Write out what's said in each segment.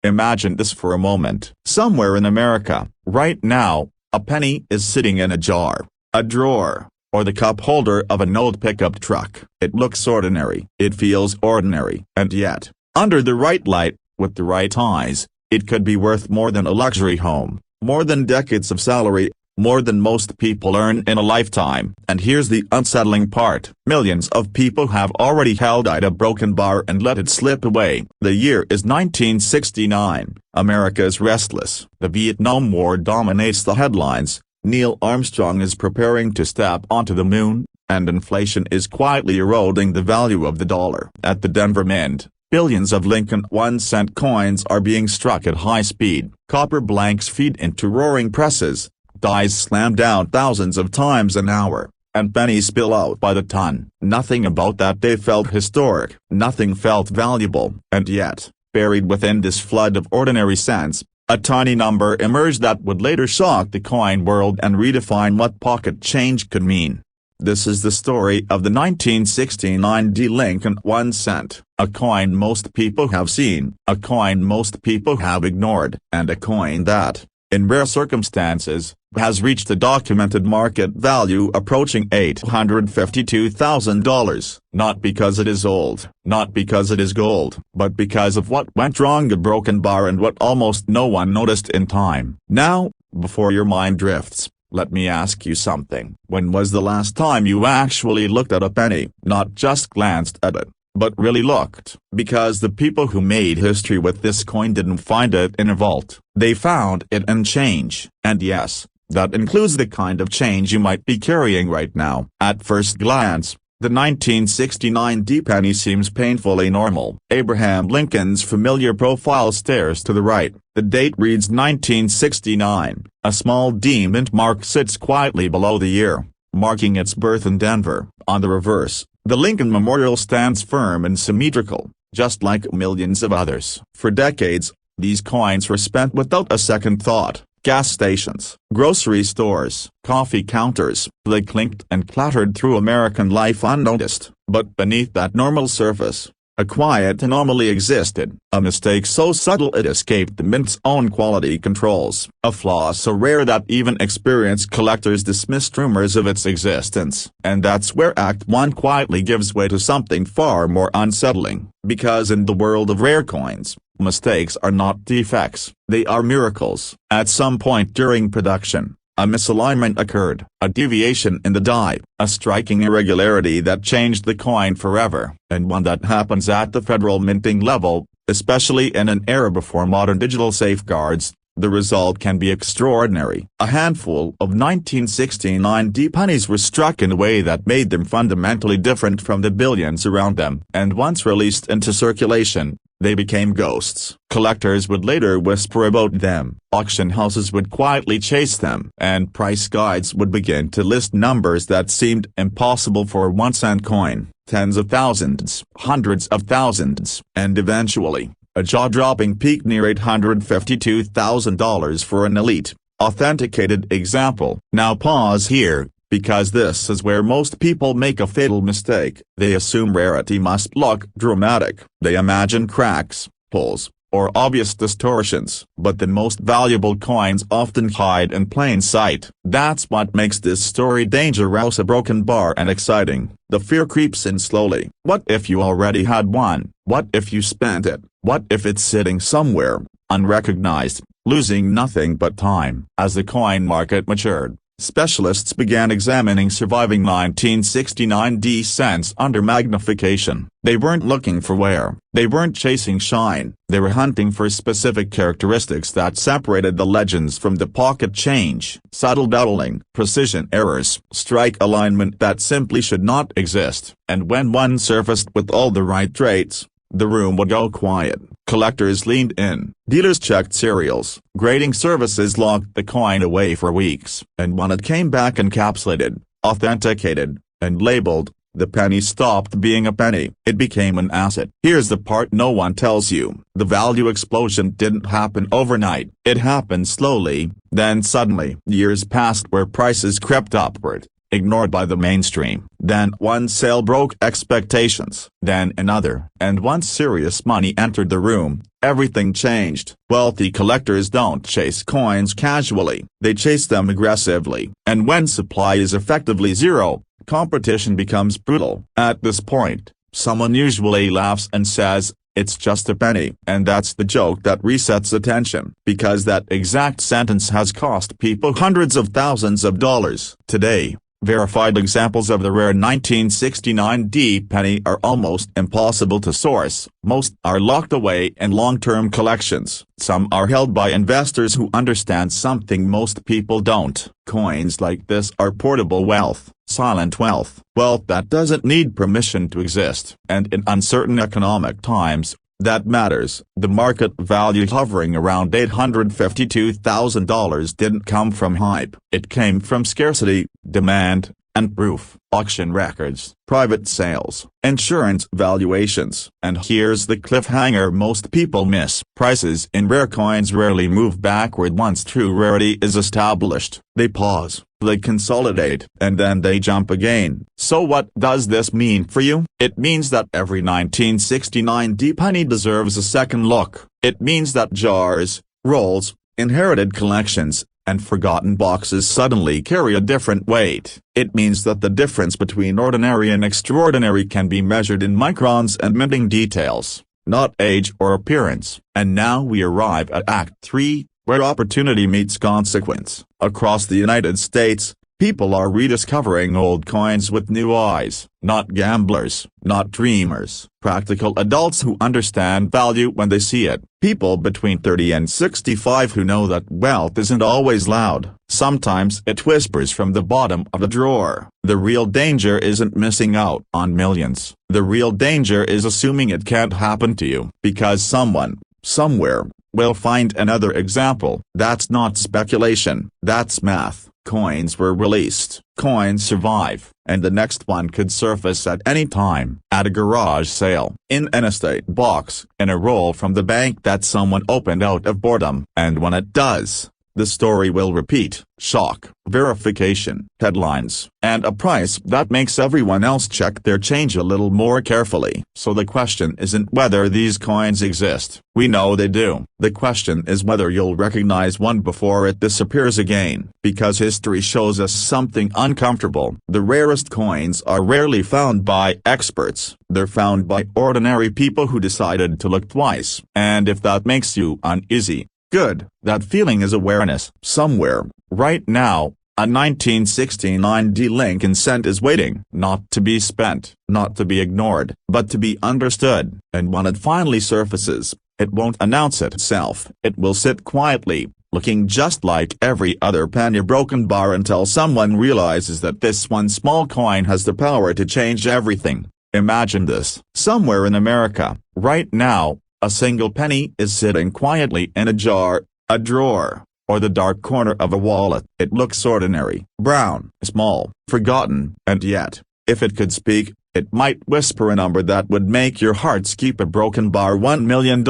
Imagine this for a moment. Somewhere in America, right now, a penny is sitting in a jar, a drawer, or the cup holder of an old pickup truck. It looks ordinary, it feels ordinary, and yet, under the right light, with the right eyes, it could be worth more than a luxury home, more than decades of salary, more than most people earn in a lifetime. And here's the unsettling part. Millions of people have already held out a broken bar and let it slip away. The year is 1969. America is restless. The Vietnam War dominates the headlines. Neil Armstrong is preparing to step onto the moon, and inflation is quietly eroding the value of the dollar. At the Denver Mint, billions of Lincoln 1-cent coins are being struck at high speed. Copper blanks feed into roaring presses. Dies slam down thousands of times an hour, and pennies spill out by the ton. Nothing about that day felt historic. Nothing felt valuable. And yet, buried within this flood of ordinary cents, a tiny number emerged that would later shock the coin world and redefine what pocket change could mean. This is the story of the 1969 Lincoln 1 cent, a coin most people have seen, a coin most people have ignored, and a coin that, in rare circumstances, has reached a documented market value approaching $852,000, not because it is old, not because it is gold, but because of what went wrong: a broken bar and what almost no one noticed in time. Now, before your mind drifts, let me ask you something. When was the last time you actually looked at a penny? Not just glanced at it, but really looked. Because the people who made history with this coin didn't find it in a vault. They found it in change. And yes, that includes the kind of change you might be carrying right now. At first glance, the 1969 penny seems painfully normal. Abraham Lincoln's familiar profile stares to the right. The date reads 1969. A small mint mark sits quietly below the year, marking its birth in Denver. On the reverse, the Lincoln Memorial stands firm and symmetrical, just like millions of others. For decades, these coins were spent without a second thought. Gas stations, grocery stores, coffee counters, they clinked and clattered through American life unnoticed. But beneath that normal surface, a quiet anomaly existed, a mistake so subtle it escaped the mint's own quality controls, a flaw so rare that even experienced collectors dismissed rumors of its existence. And that's where Act 1 quietly gives way to something far more unsettling, because in the world of rare coins, mistakes are not defects, they are miracles. At some point during production, a misalignment occurred, a deviation in the die, a striking irregularity that changed the coin forever. And when that happens at the federal minting level, especially in an era before modern digital safeguards, the result can be extraordinary. A handful of 1969 pennies were struck in a way that made them fundamentally different from the billions around them. And once released into circulation, they became ghosts. Collectors would later whisper about them, auction houses would quietly chase them, and price guides would begin to list numbers that seemed impossible for a 1-cent coin: tens of thousands, hundreds of thousands, and eventually, a jaw-dropping peak near $852,000 for an elite, authenticated example. Now pause here, because this is where most people make a fatal mistake. They assume rarity must look dramatic. They imagine cracks, holes, or obvious distortions. But the most valuable coins often hide in plain sight. That's what makes this story dangerous: a broken bar and exciting. The fear creeps in slowly. What if you already had one? What if you spent it? What if it's sitting somewhere, unrecognized, losing nothing but time? As the coin market matured, specialists began examining surviving 1969 cents under magnification. They weren't looking for wear. They weren't chasing shine. They were hunting for specific characteristics that separated the legends from the pocket change. Subtle doubling, precision errors, strike alignment that simply should not exist. And when one surfaced with all the right traits, the room would go quiet. Collectors leaned in. Dealers checked serials. Grading services locked the coin away for weeks. And when it came back encapsulated, authenticated, and labeled, the penny stopped being a penny. It became an asset. Here's the part no one tells you. The value explosion didn't happen overnight. It happened slowly, then suddenly. Years passed where prices crept upward. ignored by the mainstream. Then one sale broke expectations, then another, and once serious money entered the room, everything changed. Wealthy collectors don't chase coins casually, they chase them aggressively. And when supply is effectively zero, competition becomes brutal. At this point, someone usually laughs and says, "It's just a penny." And that's the joke that resets attention, because that exact sentence has cost people hundreds of thousands of dollars. Today, verified examples of the rare 1969 penny are almost impossible to source. Most are locked away in long-term collections. Some are held by investors who understand something most people don't. Coins like this are portable wealth, silent wealth, wealth that doesn't need permission to exist. And in uncertain economic times, that matters. The market value hovering around $852,000 didn't come from hype. It came from scarcity, demand, and proof. Auction records, private sales, insurance valuations. And here's the cliffhanger most people miss. Prices in rare coins rarely move backward once true rarity is established. They pause, they consolidate, and then they jump again. So what does this mean for you? It means that every 1969 penny deserves a second look. It means that jars, rolls, inherited collections, and forgotten boxes suddenly carry a different weight. It means that the difference between ordinary and extraordinary can be measured in microns and minting details, not age or appearance. And now we arrive at Act 3, where opportunity meets consequence. Across the United States, people are rediscovering old coins with new eyes. Not gamblers, not dreamers, practical adults who understand value when they see it. People between 30 and 65 who know that wealth isn't always loud. Sometimes it whispers from the bottom of a drawer. The real danger isn't missing out on millions. The real danger is assuming it can't happen to you, because someone, somewhere, will find another example. That's not speculation, that's math. Coins were released, coins survive, and the next one could surface at any time. At a garage sale, in an estate box, in a roll from the bank that someone opened out of boredom. And when it does, the story will repeat. Shock, verification, headlines, and a price that makes everyone else check their change a little more carefully. So the question isn't whether these coins exist. We know they do. The question is whether you'll recognize one before it disappears again. Because history shows us something uncomfortable. The rarest coins are rarely found by experts. They're found by ordinary people who decided to look twice. And if that makes you uneasy, good. That feeling is awareness. Somewhere, right now, a 1969 Lincoln cent is waiting. Not to be spent, not to be ignored, but to be understood. And when it finally surfaces, it won't announce itself. It will sit quietly, looking just like every other penny broken bar until someone realizes that this one small coin has the power to change everything. Imagine this. Somewhere in America, right now, a single penny is sitting quietly in a jar, a drawer, or the dark corner of a wallet. It looks ordinary, brown, small, forgotten, and yet, if it could speak, it might whisper a number that would make your heart skip. A broken bar. $1 million,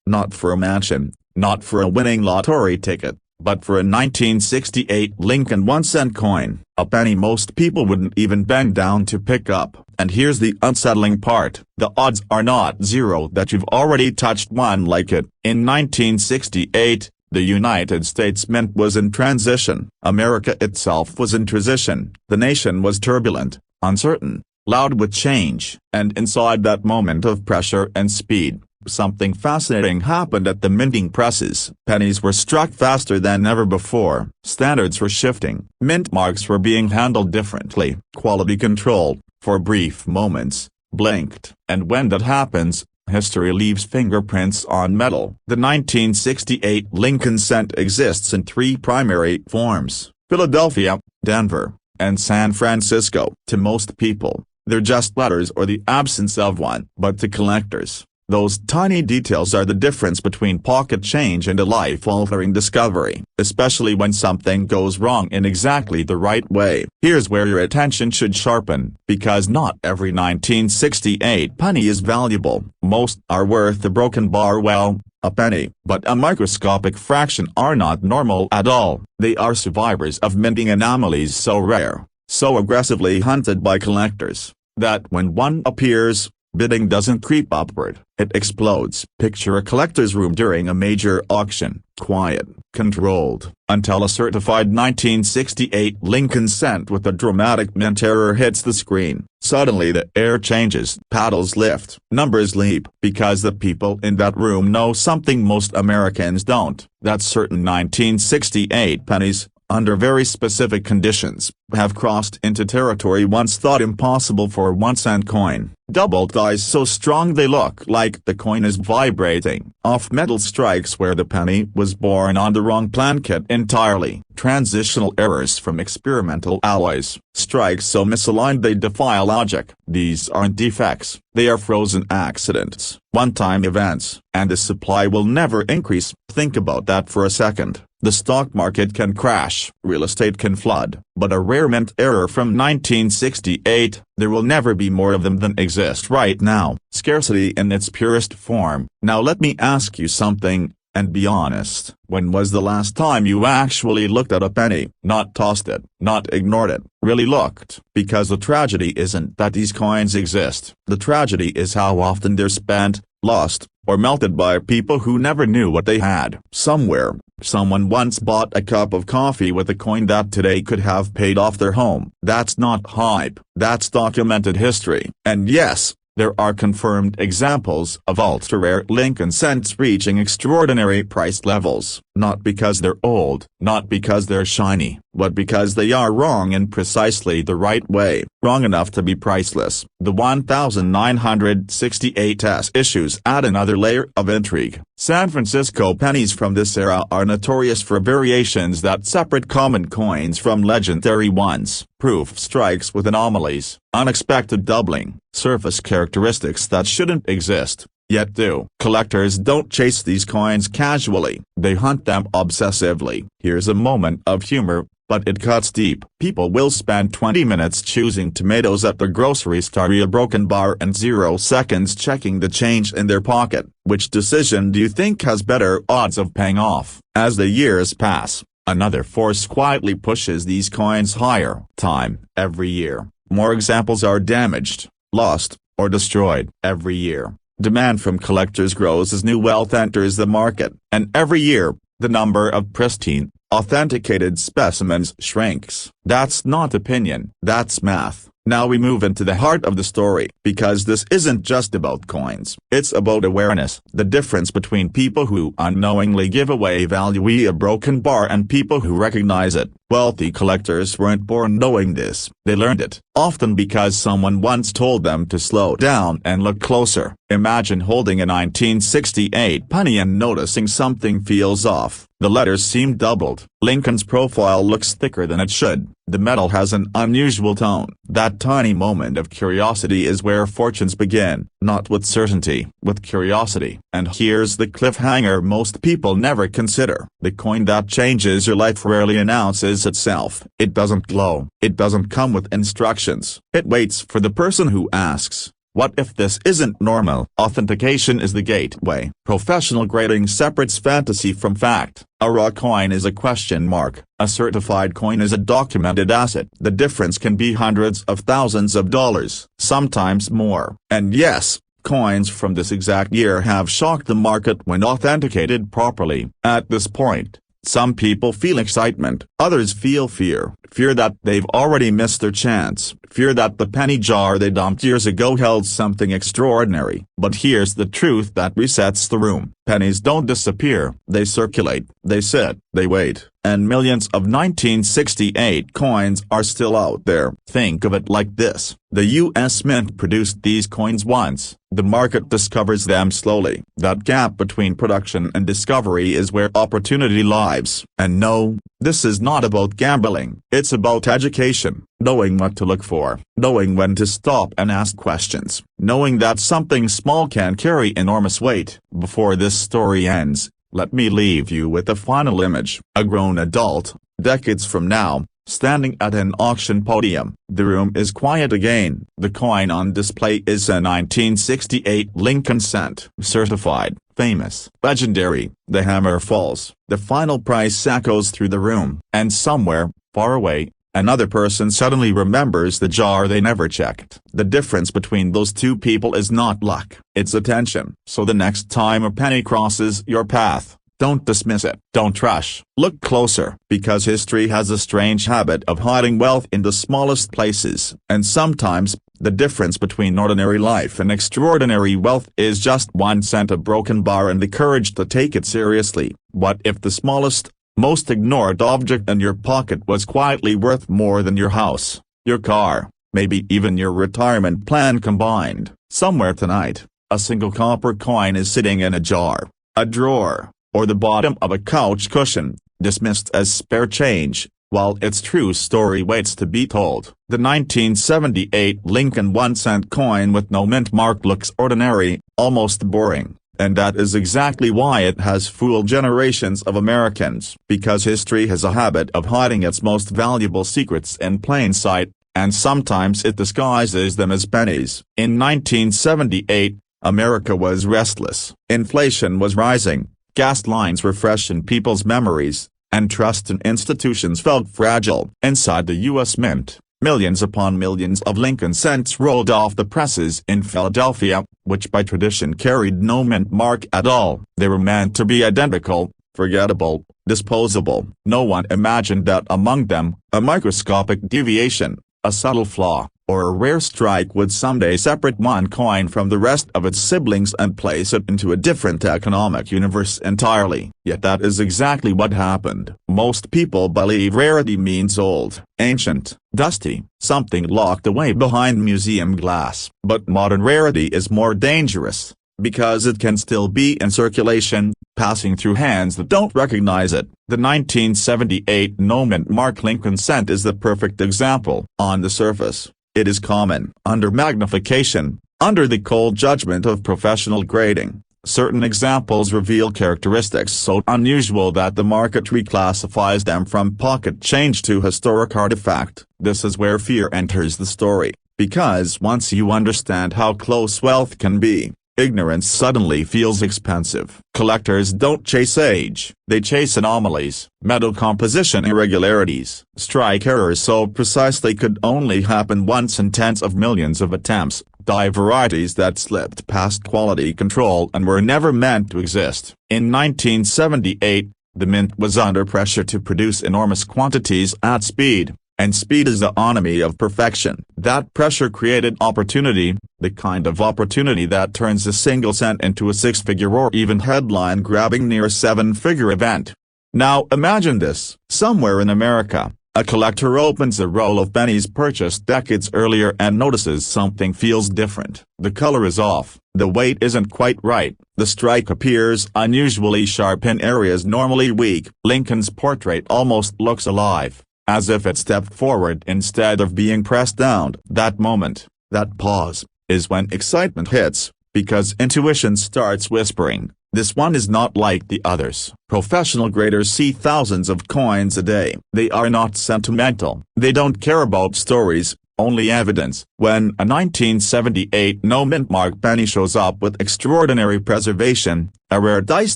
not for a mansion, not for a winning lottery ticket, but for a 1968 Lincoln 1-cent coin, a penny most people wouldn't even bend down to pick up. And here's the unsettling part, the odds are not zero that you've already touched one like it. In 1968, the United States Mint was in transition. America itself was in transition. The nation was turbulent, uncertain, loud with change. And inside that moment of pressure and speed, something fascinating happened at the minting presses. Pennies were struck faster than ever before. Standards were shifting. Mint marks were being handled differently. Quality control, for brief moments, blinked. And when that happens, history leaves fingerprints on metal. The 1968 Lincoln cent exists in three primary forms: Philadelphia, Denver, and San Francisco. To most people, they're just letters or the absence of one. But to collectors, those tiny details are the difference between pocket change and a life-altering discovery, especially when something goes wrong in exactly the right way. Here's where your attention should sharpen, because not every 1968 penny is valuable. Most are worth a broken bar, well, a penny, but a microscopic fraction are not normal at all. They are survivors of minting anomalies so rare, so aggressively hunted by collectors, that when one appears, bidding doesn't creep upward, it explodes. Picture a collector's room during a major auction, quiet, controlled, until a certified 1968 Lincoln cent with a dramatic mint error hits the screen. Suddenly the air changes, paddles lift, numbers leap, because the people in that room know something most Americans don't, that certain 1968 pennies, under very specific conditions, have crossed into territory once thought impossible for a 1-cent coin. Doubled dies so strong they look like the coin is vibrating. Off metal strikes where the penny was born on the wrong plankit entirely. Transitional errors from experimental alloys. Strikes so misaligned they defy logic. These aren't defects, they are frozen accidents, one-time events, and the supply will never increase. Think about that for a second. The stock market can crash, real estate can flood, but a rare mint error from 1968, there will never be more of them than exist right now. Scarcity in its purest form. Now let me ask you something, and be honest. When was the last time you actually looked at a penny? Not tossed it, not ignored it, really looked. Because the tragedy isn't that these coins exist. The tragedy is how often they're spent, lost, or melted by people who never knew what they had. Somewhere, someone once bought a cup of coffee with a coin that today could have paid off their home. That's not hype, that's documented history. And yes, there are confirmed examples of ultra-rare Lincoln cents reaching extraordinary price levels, not because they're old, not because they're shiny, but because they are wrong in precisely the right way, wrong enough to be priceless. The 1968 issues add another layer of intrigue. San Francisco pennies from this era are notorious for variations that separate common coins from legendary ones. Proof strikes with anomalies, unexpected doubling, surface characteristics that shouldn't exist, yet do. Collectors don't chase these coins casually, they hunt them obsessively. Here's a moment of humor, but it cuts deep. People will spend 20 minutes choosing tomatoes at the grocery store, a broken bar, and 0 seconds checking the change in their pocket. Which decision do you think has better odds of paying off? As the years pass, another force quietly pushes these coins higher. Time. Every year, more examples are damaged, lost, or destroyed. Every year, demand from collectors grows as new wealth enters the market, and every year, the number of pristine, authenticated specimens shrinks. That's not opinion, that's math. Now we move into the heart of the story, because this isn't just about coins, it's about awareness. The difference between people who unknowingly give away value via a broken bar and people who recognize it. Wealthy collectors weren't born knowing this, they learned it, often because someone once told them to slow down and look closer. Imagine holding a 1968 penny and noticing something feels off. The letters seem doubled. Lincoln's profile looks thicker than it should. The metal has an unusual tone. That tiny moment of curiosity is where fortunes begin, not with certainty, with curiosity. And here's the cliffhanger most people never consider. The coin that changes your life rarely announces itself. It doesn't glow. It doesn't come with instructions. It waits for the person who asks, "What if this isn't normal?" Authentication is the gateway. Professional grading separates fantasy from fact. A raw coin is a question mark. A certified coin is a documented asset. The difference can be hundreds of thousands of dollars, sometimes more. And yes, coins from this exact year have shocked the market when authenticated properly. At this point, some people feel excitement, others feel fear. Fear that they've already missed their chance. Fear that the penny jar they dumped years ago held something extraordinary. But here's the truth that resets the room. Pennies don't disappear, they circulate, they sit, they wait. And millions of 1968 coins are still out there. Think of it like this. The U.S. Mint produced these coins once. The market discovers them slowly. That gap between production and discovery is where opportunity lies. And no, this is not about gambling. It's about education. Knowing what to look for. Knowing when to stop and ask questions. Knowing that something small can carry enormous weight. Before this story ends, let me leave you with a final image. A grown adult, decades from now, standing at an auction podium. The room is quiet again. The coin on display is a 1968 Lincoln cent. Certified, famous, legendary. The hammer falls. The final price echoes through the room. And somewhere, far away, Another person suddenly remembers the jar they never checked. The difference between those two people is not luck, it's attention. So the next time a penny crosses your path, don't dismiss it. Don't rush. Look closer, because history has a strange habit of hiding wealth in the smallest places. And sometimes, the difference between ordinary life and extraordinary wealth is just 1 cent, a broken bar, and the courage to take it seriously. What if the smallest, most ignored object in your pocket was quietly worth more than your house, your car, maybe even your retirement plan combined? Somewhere tonight, a single copper coin is sitting in a jar, a drawer, or the bottom of a couch cushion, dismissed as spare change, while its true story waits to be told. The 1978 Lincoln 1-cent coin with no mint mark looks ordinary, almost boring, and that is exactly why it has fooled generations of Americans. Because history has a habit of hiding its most valuable secrets in plain sight, and sometimes it disguises them as pennies. In 1978, America was restless. Inflation was rising. Gas lines were fresh in people's memories, and trust in institutions felt fragile. Inside the U.S. Mint, millions upon millions of Lincoln cents rolled off the presses in Philadelphia, which by tradition carried no mint mark at all. They were meant to be identical, forgettable, disposable. No one imagined that among them, a microscopic deviation, a subtle flaw, or a rare strike would someday separate one coin from the rest of its siblings and place it into a different economic universe entirely. Yet that is exactly what happened. Most people believe rarity means old, ancient, dusty, something locked away behind museum glass. But modern rarity is more dangerous, because it can still be in circulation, passing through hands that don't recognize it. The 1978 no-mint mark Lincoln cent is the perfect example. On the surface, it is common. Under magnification, under the cold judgment of professional grading, certain examples reveal characteristics so unusual that the market reclassifies them from pocket change to historic artifact. This is where fear enters the story, because once you understand how close wealth can be, ignorance suddenly feels expensive. Collectors don't chase age, they chase anomalies, metal composition irregularities, strike errors so precise they could only happen once in tens of millions of attempts, die varieties that slipped past quality control and were never meant to exist. In 1978, the mint was under pressure to produce enormous quantities at speed. And speed is the enemy of perfection. That pressure created opportunity, the kind of opportunity that turns a single cent into a six-figure or even headline-grabbing near seven-figure event. Now imagine this. Somewhere in America, a collector opens a roll of pennies purchased decades earlier and notices something feels different. The color is off, the weight isn't quite right, the strike appears unusually sharp in areas normally weak. Lincoln's portrait almost looks alive, as if it stepped forward instead of being pressed down. That moment, that pause, is when excitement hits, because intuition starts whispering, this one is not like the others. Professional graders see thousands of coins a day. They are not sentimental. They don't care about stories, only evidence. When a 1978 no-mint mark penny shows up with extraordinary preservation, a rare dice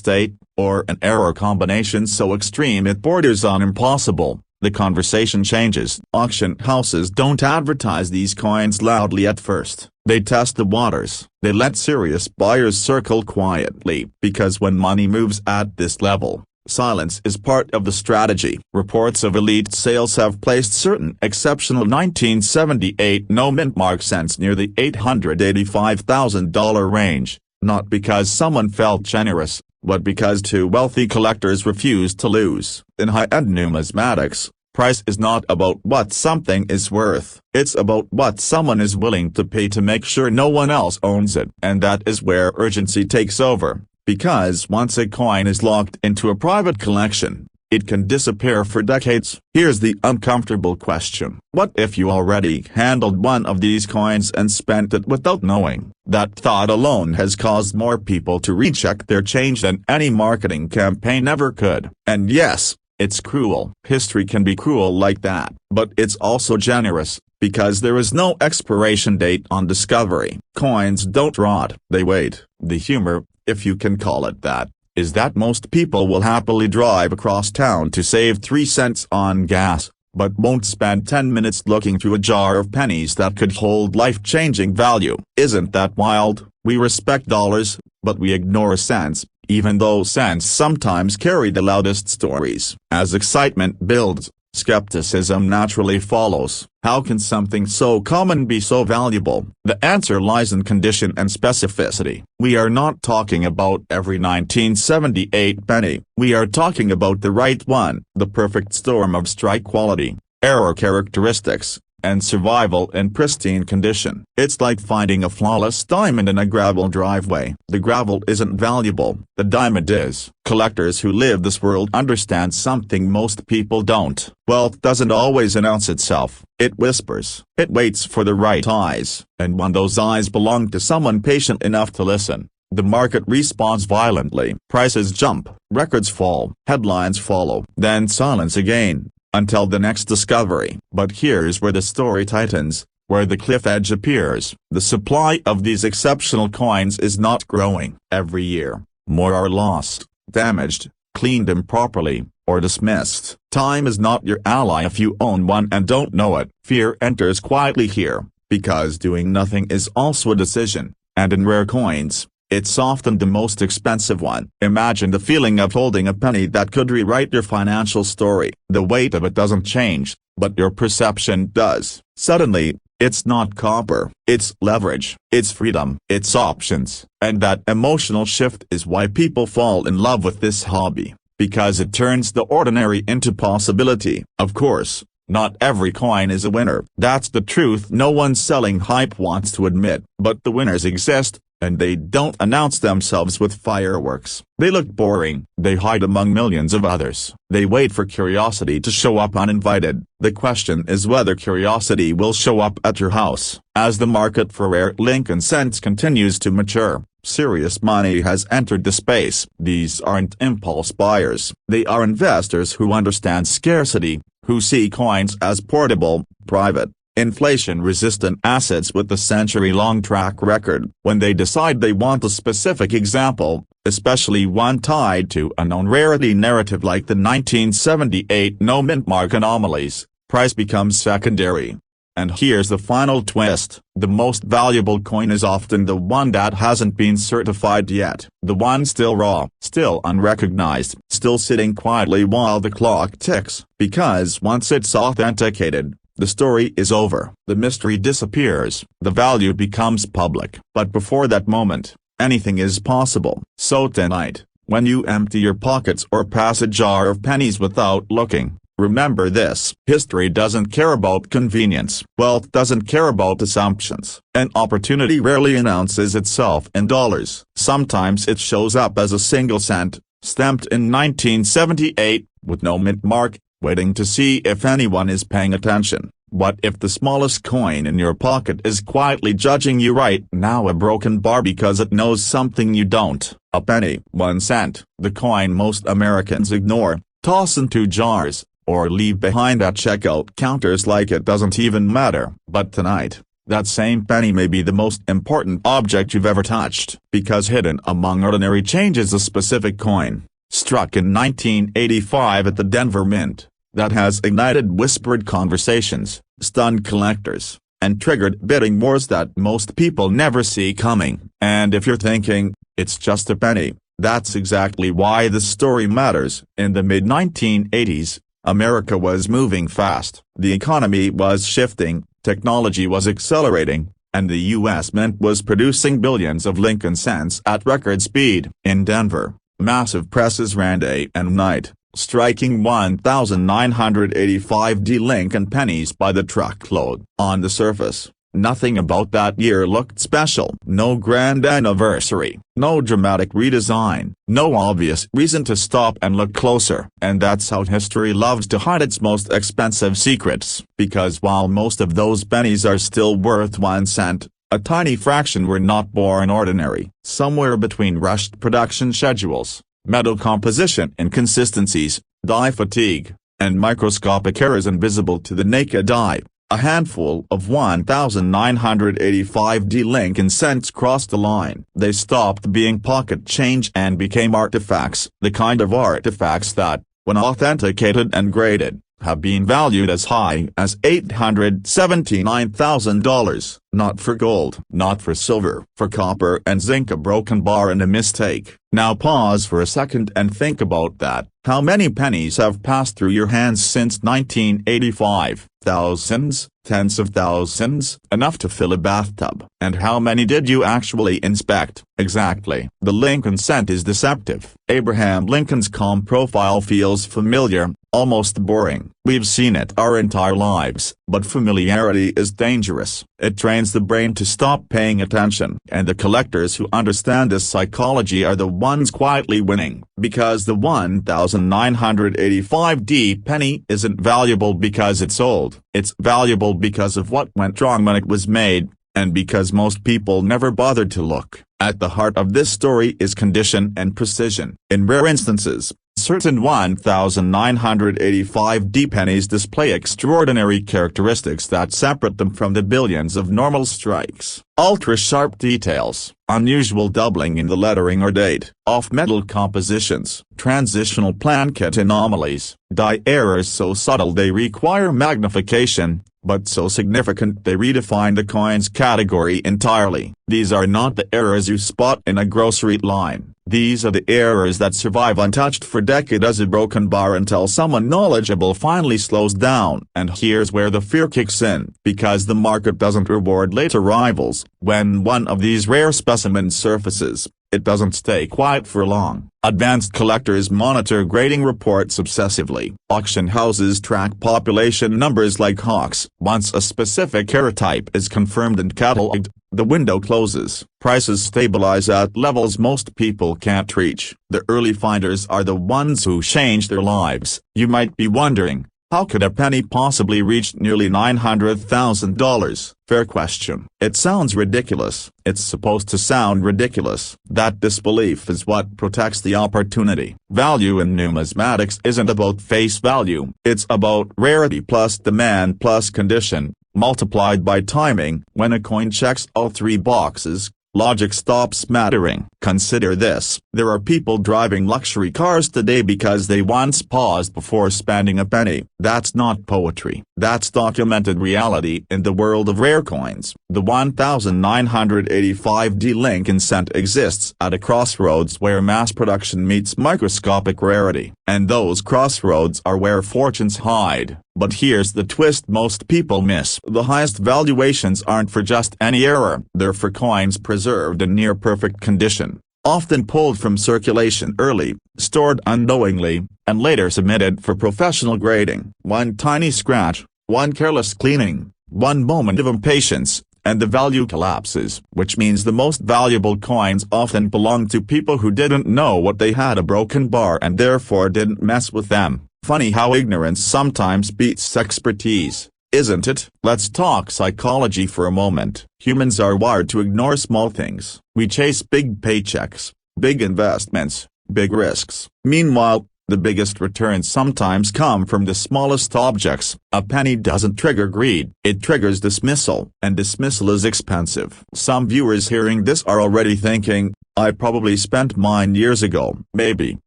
date, or an error combination so extreme it borders on impossible, the conversation changes. Auction houses don't advertise these coins loudly at first. They test the waters. They let serious buyers circle quietly. Because when money moves at this level, silence is part of the strategy. Reports of elite sales have placed certain exceptional 1978 no-mint mark cents near the $885,000 range, not because someone felt generous, but because two wealthy collectors refused to lose. In high-end numismatics, price is not about what something is worth. It's about what someone is willing to pay to make sure no one else owns it. And that is where urgency takes over, because once a coin is locked into a private collection, it can disappear for decades. Here's the uncomfortable question. What if you already handled one of these coins and spent it without knowing? That thought alone has caused more people to recheck their change than any marketing campaign ever could. And yes, it's cruel. History can be cruel like that. But it's also generous, because there is no expiration date on discovery. Coins don't rot, they wait. The humor, if you can call it that, is that most people will happily drive across town to save 3 cents on gas, but won't spend 10 minutes looking through a jar of pennies that could hold life-changing value. Isn't that wild? We respect dollars, but we ignore cents, even though cents sometimes carry the loudest stories. As excitement builds, skepticism naturally follows. How can something so common be so valuable? The answer lies in condition and specificity. We are not talking about every 1978 penny. We are talking about the right one, the perfect storm of strike quality, error characteristics, and survival in pristine condition. It's like finding a flawless diamond in a gravel driveway. The gravel isn't valuable, the diamond is. Collectors who live this world understand something most people don't. Wealth doesn't always announce itself. It whispers. It waits for the right eyes. And when those eyes belong to someone patient enough to listen, the market responds violently. Prices jump, records fall, headlines follow, then silence again, until the next discovery. But here's where the story tightens, where the cliff edge appears. The supply of these exceptional coins is not growing. Every year, more are lost, damaged, cleaned improperly, or dismissed. Time is not your ally if you own one and don't know it. Fear enters quietly here, because doing nothing is also a decision, and in rare coins, it's often the most expensive one. Imagine the feeling of holding a penny that could rewrite your financial story. The weight of it doesn't change, but your perception does. Suddenly, it's not copper, it's leverage, it's freedom, it's options. And that emotional shift is why people fall in love with this hobby, because it turns the ordinary into possibility. Of course, not every coin is a winner. That's the truth no one selling hype wants to admit. But the winners exist, and they don't announce themselves with fireworks. They look boring. They hide among millions of others. They wait for curiosity to show up uninvited. The question is whether curiosity will show up at your house. As the market for rare Lincoln cents continues to mature, serious money has entered the space. These aren't impulse buyers. They are investors who understand scarcity, who see coins as portable, private, inflation-resistant assets with a century-long track record. When they decide they want a specific example, especially one tied to a known rarity narrative like the 1978 no-mint-mark anomalies, price becomes secondary. And here's the final twist. The most valuable coin is often the one that hasn't been certified yet. The one still raw, still unrecognized, still sitting quietly while the clock ticks. Because once it's authenticated, the story is over. The mystery disappears. The value becomes public. But before that moment, anything is possible. So tonight, when you empty your pockets or pass a jar of pennies without looking, remember this: history doesn't care about convenience. Wealth doesn't care about assumptions. An opportunity rarely announces itself in dollars. Sometimes it shows up as a single cent, stamped in 1978, with no mint mark, waiting to see if anyone is paying attention. What if the smallest coin in your pocket is quietly judging you right now? A broken bar because it knows something you don't. A penny, 1 cent, the coin most Americans ignore, toss into jars, or leave behind at checkout counters like it doesn't even matter. But tonight, that same penny may be the most important object you've ever touched, because hidden among ordinary change is a specific coin, struck in 1985 at the Denver Mint, that has ignited whispered conversations, stunned collectors, and triggered bidding wars that most people never see coming. And if you're thinking, it's just a penny, that's exactly why this story matters. In the mid-1980s, America was moving fast, the economy was shifting, technology was accelerating, and the U.S. Mint was producing billions of Lincoln cents at record speed. In Denver, massive presses ran day and night, striking 1,985 Lincoln pennies by the truckload. On the surface, nothing about that year looked special. No grand anniversary, no dramatic redesign, no obvious reason to stop and look closer. And that's how history loves to hide its most expensive secrets. Because while most of those pennies are still worth 1 cent, a tiny fraction were not born ordinary. Somewhere between rushed production schedules, metal composition inconsistencies, die fatigue, and microscopic errors invisible to the naked eye, a handful of 1,985 Lincoln cents crossed the line. They stopped being pocket change and became artifacts, the kind of artifacts that, when authenticated and graded, have been valued as high as $879,000, not for gold, not for silver, for copper and zinc, a broken bar and a mistake. Now pause for a second and think about that. How many pennies have passed through your hands since 1985? Thousands, tens of thousands, enough to fill a bathtub. And how many did you actually inspect? Exactly. The Lincoln cent is deceptive. Abraham Lincoln's calm profile feels familiar, almost boring. We've seen it our entire lives, but familiarity is dangerous. It trains the brain to stop paying attention. And the collectors who understand this psychology are the ones quietly winning. Because the 1985 penny isn't valuable because it's old. It's valuable because of what went wrong when it was made, and because most people never bothered to look. At the heart of this story is condition and precision. In rare instances, certain 1985 pennies display extraordinary characteristics that separate them from the billions of normal strikes. Ultra-sharp details, unusual doubling in the lettering or date, off-metal compositions, transitional plankett anomalies, die errors so subtle they require magnification, but so significant they redefine the coin's category entirely. These are not the errors you spot in a grocery line. These are the errors that survive untouched for decades as a broken bar until someone knowledgeable finally slows down. And here's where the fear kicks in. Because the market doesn't reward late arrivals, when one of these rare specimens surfaces, it doesn't stay quiet for long. Advanced collectors monitor grading reports obsessively. Auction houses track population numbers like hawks. Once a specific error type is confirmed and catalogued, the window closes. Prices stabilize at levels most people can't reach. The early finders are the ones who change their lives. You might be wondering, how could a penny possibly reach nearly $900,000? Fair question. It sounds ridiculous. It's supposed to sound ridiculous. That disbelief is what protects the opportunity. Value in numismatics isn't about face value. It's about rarity plus demand plus condition, multiplied by timing. When a coin checks all three boxes, logic stops mattering. Consider this. There are people driving luxury cars today because they once paused before spending a penny. That's not poetry. That's documented reality in the world of rare coins. The 1985 Lincoln cent exists at a crossroads where mass production meets microscopic rarity. And those crossroads are where fortunes hide. But here's the twist most people miss. The highest valuations aren't for just any error. They're for coins preserved in near-perfect condition, often pulled from circulation early, stored unknowingly, and later submitted for professional grading. One tiny scratch, one careless cleaning, one moment of impatience, and the value collapses. Which means the most valuable coins often belong to people who didn't know what they had a broken bar and therefore didn't mess with them. Funny how ignorance sometimes beats expertise, isn't it? Let's talk psychology for a moment. Humans are wired to ignore small things. We chase big paychecks, big investments, big risks. Meanwhile, the biggest returns sometimes come from the smallest objects. A penny doesn't trigger greed, it triggers dismissal, and dismissal is expensive. Some viewers hearing this are already thinking, I probably spent mine years ago. Maybe,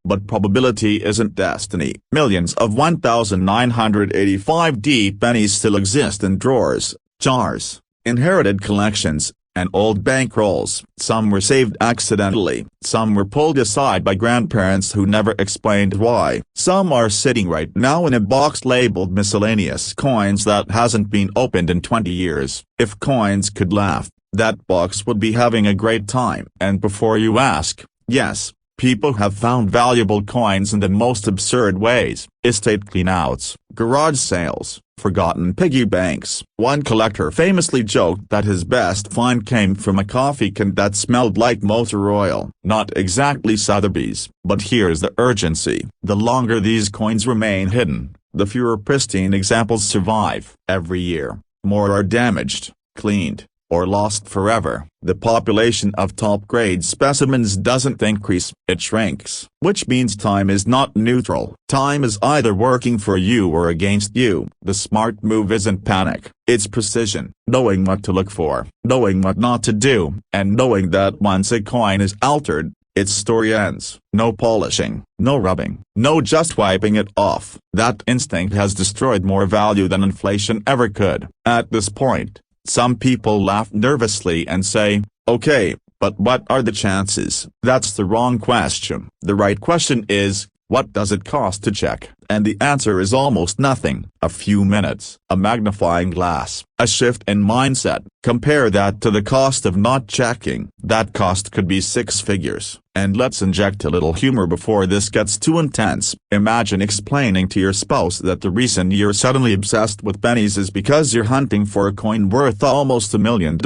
but probability isn't destiny. Millions of 1985 pennies still exist in drawers, jars, inherited collections, and old bankrolls. Some were saved accidentally. Some were pulled aside by grandparents who never explained why. Some are sitting right now in a box labeled miscellaneous coins that hasn't been opened in 20 years. If coins could laugh, that box would be having a great time. And before you ask, yes, people have found valuable coins in the most absurd ways. Estate cleanouts, garage sales, forgotten piggy banks. One collector famously joked that his best find came from a coffee can that smelled like motor oil. Not exactly Sotheby's, but here's the urgency. The longer these coins remain hidden, the fewer pristine examples survive. Every year, more are damaged, cleaned, or lost forever. The population of top-grade specimens doesn't increase, it shrinks. Which means time is not neutral. Time is either working for you or against you. The smart move isn't panic, it's precision. Knowing what to look for, knowing what not to do, and knowing that once a coin is altered, its story ends. No polishing, no rubbing, no just wiping it off. That instinct has destroyed more value than inflation ever could. At this point, some people laugh nervously and say, okay, but what are the chances? That's the wrong question. The right question is, what does it cost to check? And the answer is almost nothing. A few minutes, a magnifying glass, a shift in mindset. Compare that to the cost of not checking. That cost could be 6 figures. And let's inject a little humor before this gets too intense. Imagine explaining to your spouse that the reason you're suddenly obsessed with pennies is because you're hunting for a coin worth almost $1 million.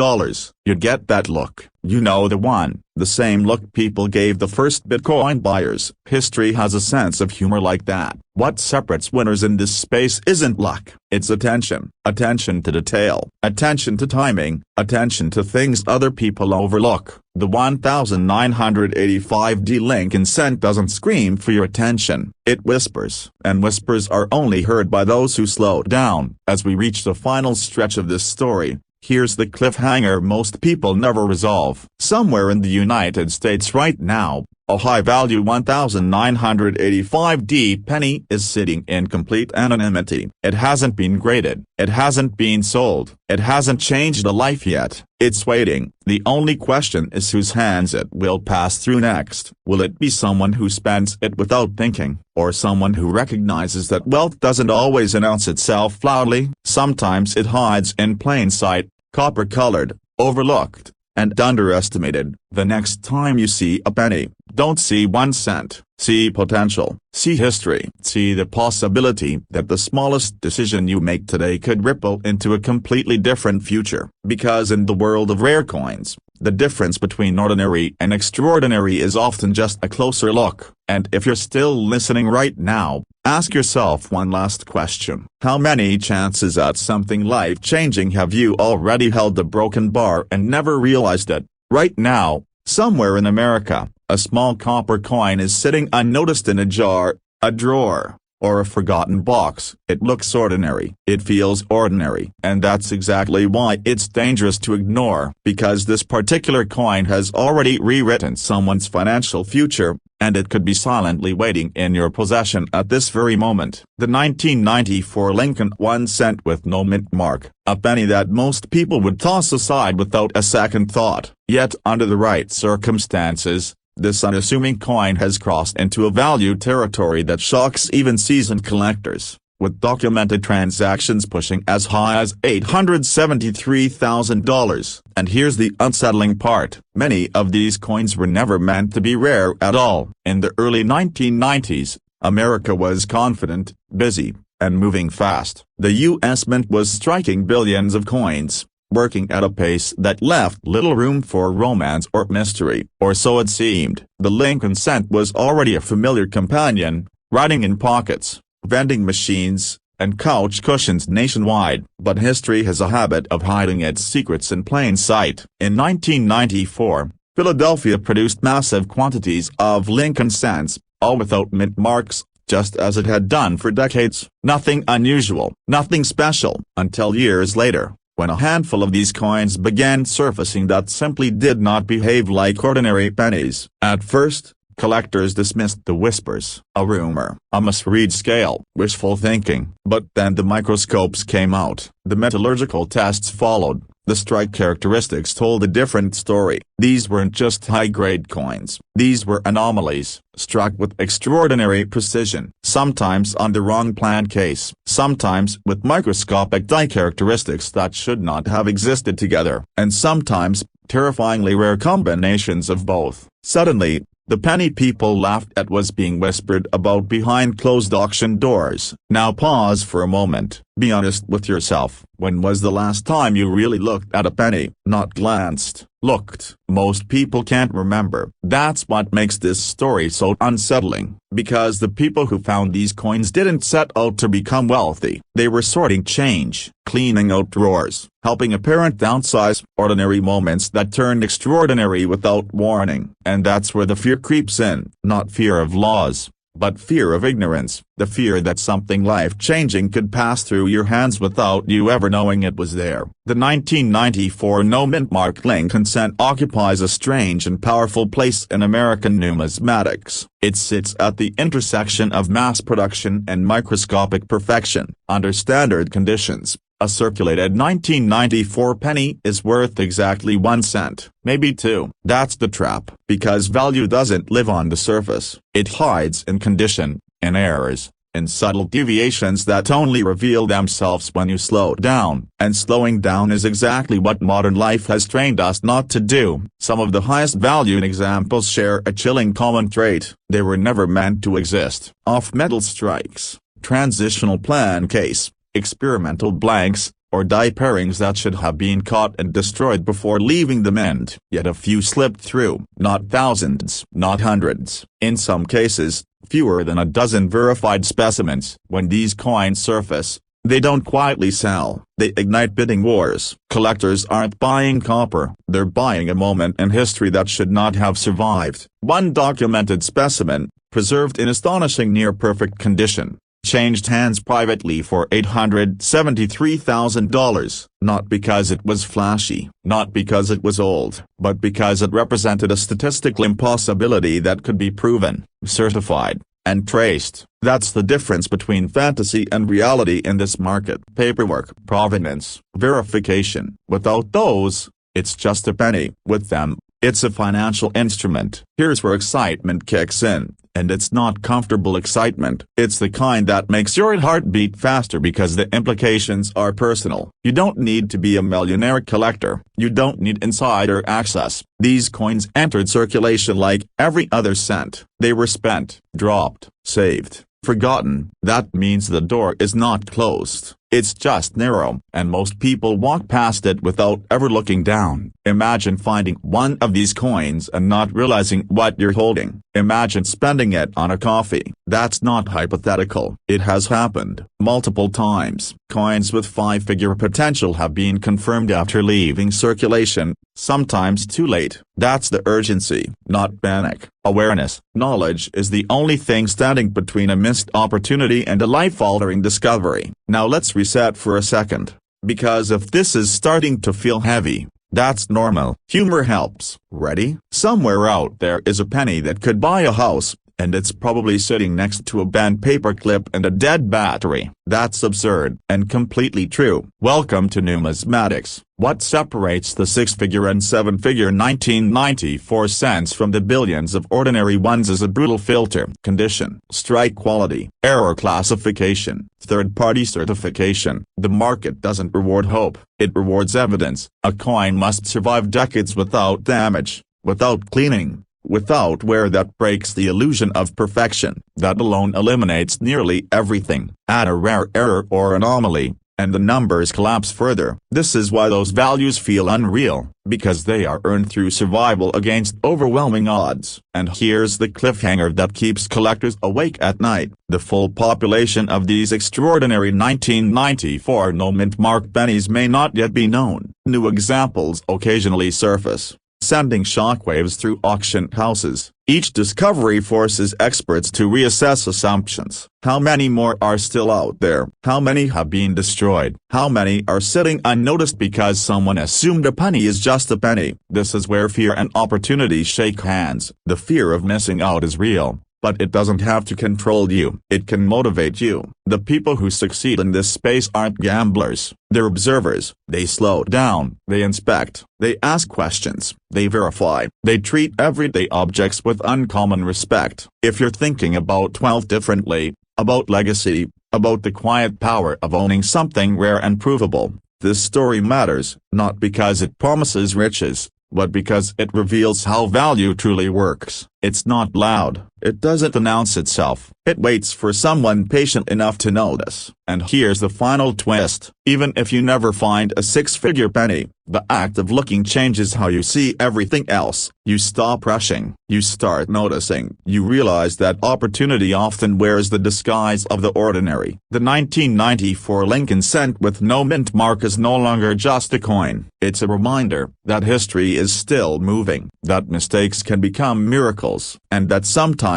You'd get that look. You know the one. The same look people gave the first Bitcoin buyers. History has a sense of humor like that. What separates winners in this space isn't luck, it's attention. Attention to detail, attention to timing, attention to things other people overlook. The 1985D Lincoln cent doesn't scream for your attention, it whispers. And whispers are only heard by those who slow down. As we reach the final stretch of this story, here's the cliffhanger most people never resolve. Somewhere in the United States right now, a high-value 1985D penny is sitting in complete anonymity. It hasn't been graded. It hasn't been sold. It hasn't changed a life yet. It's waiting. The only question is whose hands it will pass through next. Will it be someone who spends it without thinking, or someone who recognizes that wealth doesn't always announce itself loudly? Sometimes it hides in plain sight, copper-colored, overlooked, and underestimated. The next time you see a penny, don't see 1 cent. See potential. See history. See the possibility that the smallest decision you make today could ripple into a completely different future. Because in the world of rare coins, the difference between ordinary and extraordinary is often just a closer look. And if you're still listening right now, ask yourself one last question. How many chances at something life-changing have you already held a broken bar and never realized it? Right now, somewhere in America, a small copper coin is sitting unnoticed in a jar, a drawer, or a forgotten box. It looks ordinary. It feels ordinary. And that's exactly why it's dangerous to ignore. Because this particular coin has already rewritten someone's financial future, and it could be silently waiting in your possession at this very moment. The 1994 Lincoln 1 cent with no mint mark, a penny that most people would toss aside without a second thought. Yet under the right circumstances, this unassuming coin has crossed into a value territory that shocks even seasoned collectors, with documented transactions pushing as high as $873,000. And here's the unsettling part. Many of these coins were never meant to be rare at all. In the early 1990s, America was confident, busy, and moving fast. The U.S. Mint was striking billions of coins, working at a pace that left little room for romance or mystery, or so it seemed. The Lincoln cent was already a familiar companion, riding in pockets, vending machines, and couch cushions nationwide. But history has a habit of hiding its secrets in plain sight. In 1994, Philadelphia produced massive quantities of Lincoln cents, all without mint marks, just as it had done for decades. Nothing unusual, nothing special, until years later, when a handful of these coins began surfacing that simply did not behave like ordinary pennies. At first, collectors dismissed the whispers, a rumor, a misread scale, wishful thinking. But then the microscopes came out, the metallurgical tests followed, the strike characteristics told a different story. These weren't just high-grade coins, these were anomalies, struck with extraordinary precision, sometimes on the wrong plan case, sometimes with microscopic die characteristics that should not have existed together, and sometimes terrifyingly rare combinations of both. Suddenly, the penny people laughed at was being whispered about behind closed auction doors. Now pause for a moment. Be honest with yourself. When was the last time you really looked at a penny? Not glanced, looked. Most people can't remember. That's what makes this story so unsettling. Because the people who found these coins didn't set out to become wealthy. They were sorting change, cleaning out drawers, helping a parent downsize, ordinary moments that turned extraordinary without warning. And that's where the fear creeps in. Not fear of laws, but fear of ignorance, the fear that something life-changing could pass through your hands without you ever knowing it was there. The 1994 no-mint-mark Lincoln cent occupies a strange and powerful place in American numismatics. It sits at the intersection of mass production and microscopic perfection. Under standard conditions, a circulated 1994 penny is worth exactly 1 cent, maybe 2. That's the trap. Because value doesn't live on the surface, it hides in condition, in errors, in subtle deviations that only reveal themselves when you slow down. And slowing down is exactly what modern life has trained us not to do. Some of the highest valued examples share a chilling common trait: they were never meant to exist. Off-metal strikes, transitional plan case, experimental blanks, or die pairings that should have been caught and destroyed before leaving the mint. Yet a few slipped through. Not thousands, not hundreds. In some cases, fewer than a dozen verified specimens. When these coins surface, they don't quietly sell. They ignite bidding wars. Collectors aren't buying copper, they're buying a moment in history that should not have survived. One documented specimen, preserved in astonishing near-perfect condition, changed hands privately for $873,000, not because it was flashy, not because it was old, but because it represented a statistical impossibility that could be proven, certified, and traced. That's the difference between fantasy and reality in this market. Paperwork, provenance, verification. Without those, it's just a penny. With them, it's a financial instrument. Here's where excitement kicks in. And it's not comfortable excitement. It's the kind that makes your heart beat faster because the implications are personal. You don't need to be a millionaire collector. You don't need insider access. These coins entered circulation like every other cent. They were spent, dropped, saved, forgotten. That means the door is not closed. It's just narrow, and most people walk past it without ever looking down. Imagine finding one of these coins and not realizing what you're holding. Imagine spending it on a coffee. That's not hypothetical. It has happened multiple times. Coins with 5-figure potential have been confirmed after leaving circulation, sometimes too late. That's the urgency, not panic. Awareness. Knowledge is the only thing standing between a missed opportunity and a life-altering discovery. Now let's reset for a second. Because if this is starting to feel heavy, that's normal. Humor helps. Ready? Somewhere out there is a penny that could buy a house, and it's probably sitting next to a bent paperclip and a dead battery. That's absurd and completely true. Welcome to numismatics. What separates the 6-figure and 7-figure 1994 cents from the billions of ordinary ones is a brutal filter. Condition, strike quality, error classification, third-party certification. The market doesn't reward hope, it rewards evidence. A coin must survive decades without damage, without cleaning, without wear that breaks the illusion of perfection. That alone eliminates nearly everything. Add a rare error or anomaly, and the numbers collapse further. This is why those values feel unreal, because they are earned through survival against overwhelming odds. And here's the cliffhanger that keeps collectors awake at night. The full population of these extraordinary 1994 no-mint-mark pennies may not yet be known. New examples occasionally surface, sending shockwaves through auction houses. Each discovery forces experts to reassess assumptions. How many more are still out there? How many have been destroyed? How many are sitting unnoticed because someone assumed a penny is just a penny? This is where fear and opportunity shake hands. The fear of missing out is real, but it doesn't have to control you. It can motivate you. The people who succeed in this space aren't gamblers. They're observers. They slow down. They inspect. They ask questions. They verify. They treat everyday objects with uncommon respect. If you're thinking about wealth differently, about legacy, about the quiet power of owning something rare and provable, this story matters, not because it promises riches, but because it reveals how value truly works. It's not loud. It doesn't announce itself. It waits for someone patient enough to notice. And here's the final twist. Even if you never find a 6-figure penny, the act of looking changes how you see everything else. You stop rushing. You start noticing. You realize that opportunity often wears the disguise of the ordinary. The 1994 Lincoln cent with no mint mark is no longer just a coin. It's a reminder that history is still moving, that mistakes can become miracles, and that sometimes